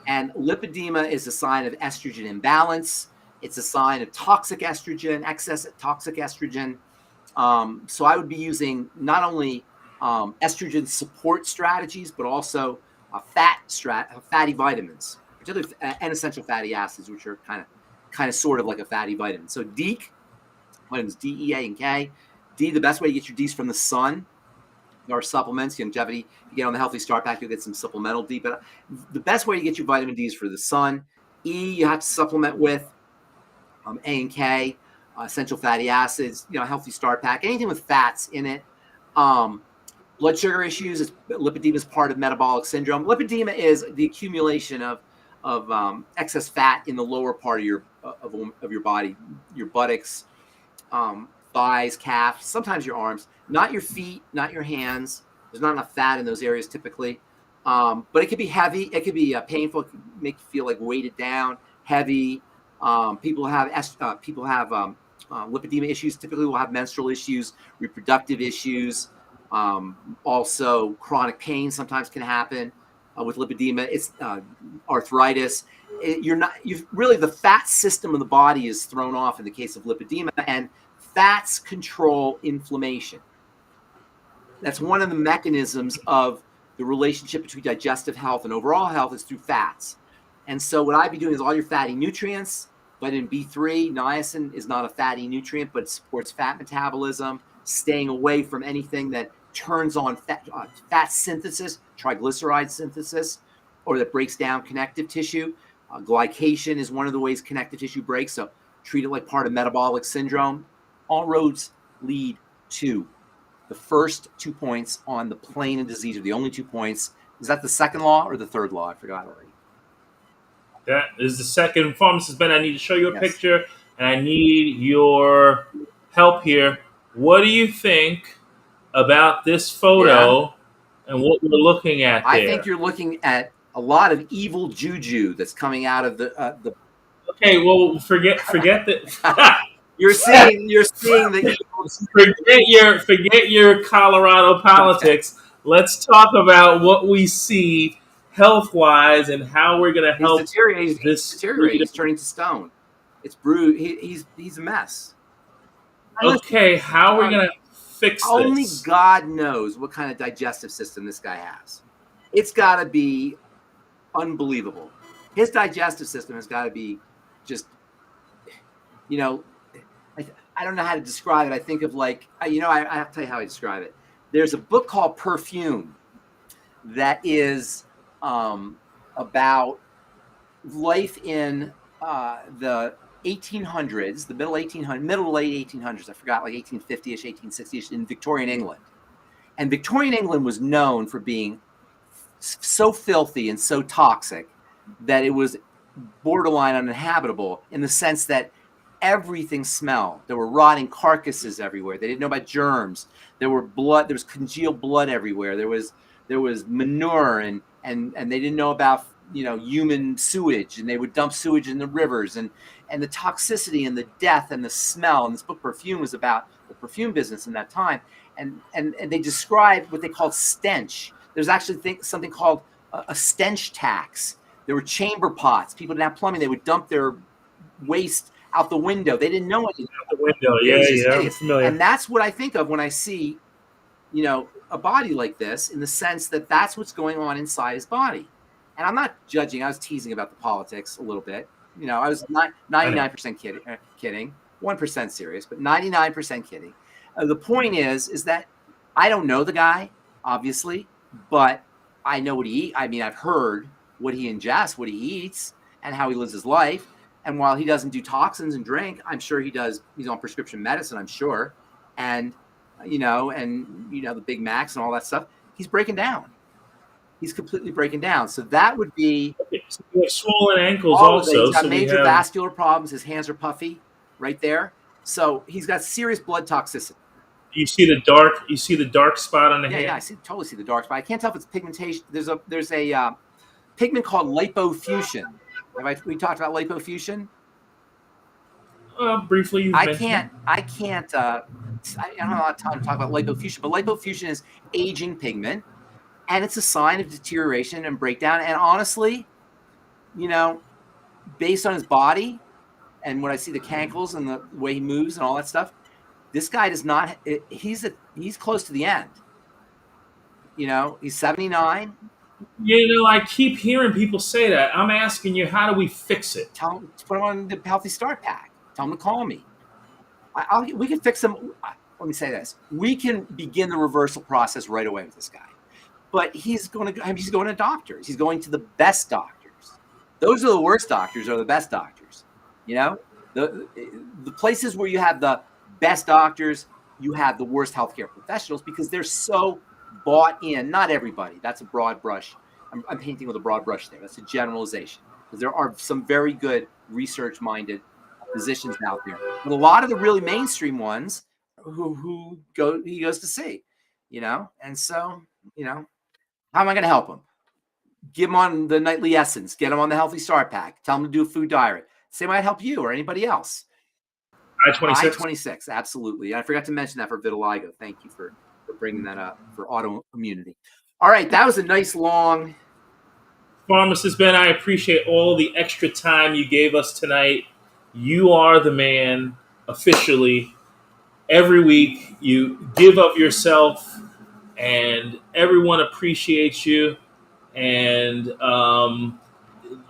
And lipedema is a sign of estrogen imbalance. It's a sign of toxic estrogen, excess toxic estrogen. So I would be using not only estrogen support strategies, but also fatty vitamins, particularly and essential fatty acids, which are kind of sort of like a fatty vitamin. So vitamins D, E, A, and K. D, the best way to get your D's from the sun. There are supplements, longevity. You get on the Healthy Start Pack, you'll get some supplemental D. But the best way to get your vitamin D is for the sun. E, you have to supplement with A and K, essential fatty acids. Healthy Start Pack, anything with fats in it. Blood sugar issues. Lipedema is part of metabolic syndrome. Lipedema is the accumulation of excess fat in the lower part of your body, your buttocks, thighs, calves, sometimes your arms, not your feet, not your hands. There's not enough fat in those areas typically, but it could be heavy. It could be painful. It could make you feel like weighted down, heavy. People have lipedema issues. Typically, will have menstrual issues, reproductive issues. Also, chronic pain sometimes can happen with lipedema. It's arthritis. The fat system of the body is thrown off in the case of lipedema, and fats control inflammation. That's one of the mechanisms of the relationship between digestive health and overall health is through fats. And so what I'd be doing is all your fatty nutrients. Vitamin B3, niacin is not a fatty nutrient, but it supports fat metabolism, staying away from anything that turns on fat synthesis, triglyceride synthesis, or that breaks down connective tissue. Glycation is one of the ways connective tissue breaks, so treat it like part of metabolic syndrome. All roads lead to the first 2 points on the plane of disease, are the only 2 points. Is that the second law or the third law? I forgot already. That is the second. Pharmacist Ben, I need to show you a picture, and I need your help here. What do you think about this photo and what we're looking at there? I think you're looking at a lot of evil juju that's coming out of the. Okay, well, forget that. You're seeing the evil. Forget your Colorado politics. Let's talk about what we see health-wise and how we're going to help this deteriorating. He's turning to stone. It's bruised. He's a mess. Okay, how are we going to fix this? Only God knows what kind of digestive system this guy has. It's got to be unbelievable. His digestive system has got to be just, I don't know how to describe it. I think of I have to tell you how I describe it. There's a book called Perfume that is about life in the 1800s, the middle to late 1800s. I forgot, like 1850-ish, 1860-ish in Victorian England. And Victorian England was known for being so filthy and so toxic that it was borderline uninhabitable in the sense that everything smelled. There were rotting carcasses everywhere. They didn't know about germs. There was congealed blood everywhere. There was manure and they didn't know about human sewage, and they would dump sewage in the rivers, and the toxicity and the death and the smell. And this book Perfume was about the perfume business in that time. And they described what they called stench. There's actually something called a stench tax. There were chamber pots. People didn't have plumbing. They would dump their waste out the window. They didn't know anything. Out the window, yeah, I'm familiar. And that's what I think of when I see, a body like this, in the sense that that's what's going on inside his body. And I'm not judging. I was teasing about the politics a little bit. I was 99% kidding, 1% serious, but 99% kidding. The point is that I don't know the guy, obviously, but I know what he eats. I mean, I've heard what he ingests, what he eats, and how he lives his life. And while he doesn't do toxins and drink, I'm sure he does. He's on prescription medicine, I'm sure. And, the Big Macs and all that stuff, he's breaking down. He's completely breaking down. So that would be... So you have swollen ankles also. He's got major vascular problems. His hands are puffy right there. So he's got serious blood toxicity. You see the dark spot on the hand? Yeah, I totally see the dark spot. I can't tell if it's pigmentation. There's a pigment called lipofuscin. We talked about lipofuscin? Briefly. I don't have a lot of time to talk about lipofuscin, but lipofuscin is aging pigment, and it's a sign of deterioration and breakdown. And honestly, based on his body and when I see the cankles and the way he moves and all that stuff, this guy does not. He's close to the end. He's 79. I keep hearing people say that. I'm asking you, how do we fix it? Tell him to put him on the Healthy Start Pack. Tell him to call me. We can fix him. Let me say this: we can begin the reversal process right away with this guy. But he's going to doctors. He's going to the best doctors. Those are the worst doctors, or the best doctors. The places where you have the best doctors, you have the worst healthcare professionals, because they're so bought in. Not everybody. That's a broad brush. I'm painting with a broad brush there. That's a generalization, because there are some very good research-minded physicians out there, but a lot of the really mainstream ones he goes to see, and so how am I going to help him? Give him on the nightly essence, get him on the Healthy Start Pack, tell him to do a food diary. Same might help you or anybody else. I-26, absolutely. I forgot to mention that for vitiligo. Thank you for bringing that up for autoimmunity. All right, that was a nice long. Pharmacist Ben, I appreciate all the extra time you gave us tonight. You are the man, officially. Every week you give of yourself, and everyone appreciates you. And on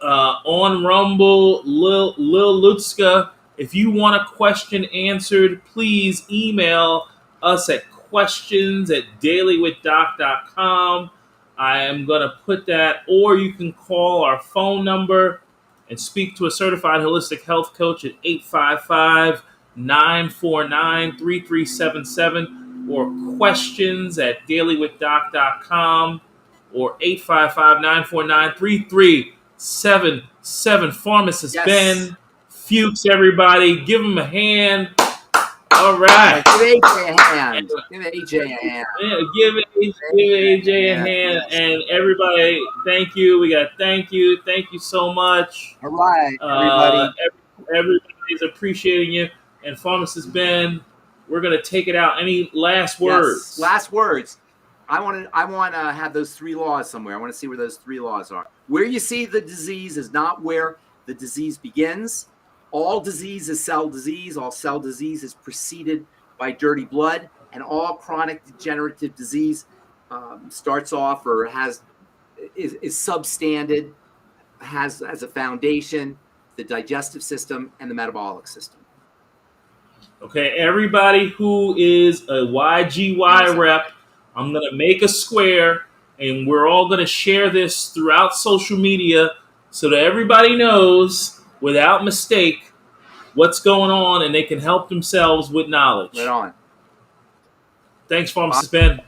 Rumble, Lil Lutska, if you want a question answered, please email us at questions@dailywithdoc.com. I am going to put that, or you can call our phone number and speak to a certified holistic health coach at 855-949-3377, or questions@dailywithdoc.com, or 855-949-3377. Pharmacist Ben Fuchs, everybody. Give him a hand. All right. Give AJ a hand. Give AJ a hand. Yeah, give AJ a hand. And everybody, thank you. We got thank you. Thank you so much. All right, everybody. Everybody's appreciating you. And Pharmacist Ben, we're going to take it out. Any last words? Yes, last words. I want to have those 3 laws somewhere. I want to see where those 3 laws are. Where you see the disease is not where the disease begins. All disease is cell disease. All cell disease is preceded by dirty blood. And all chronic degenerative disease starts off or is substandard, has as a foundation the digestive system and the metabolic system. Okay, everybody who is a YGY rep, I'm going to make a square, and we're all going to share this throughout social media so that everybody knows without mistake what's going on, and they can help themselves with knowledge. Right on. Thanks, Pharmacist Ben.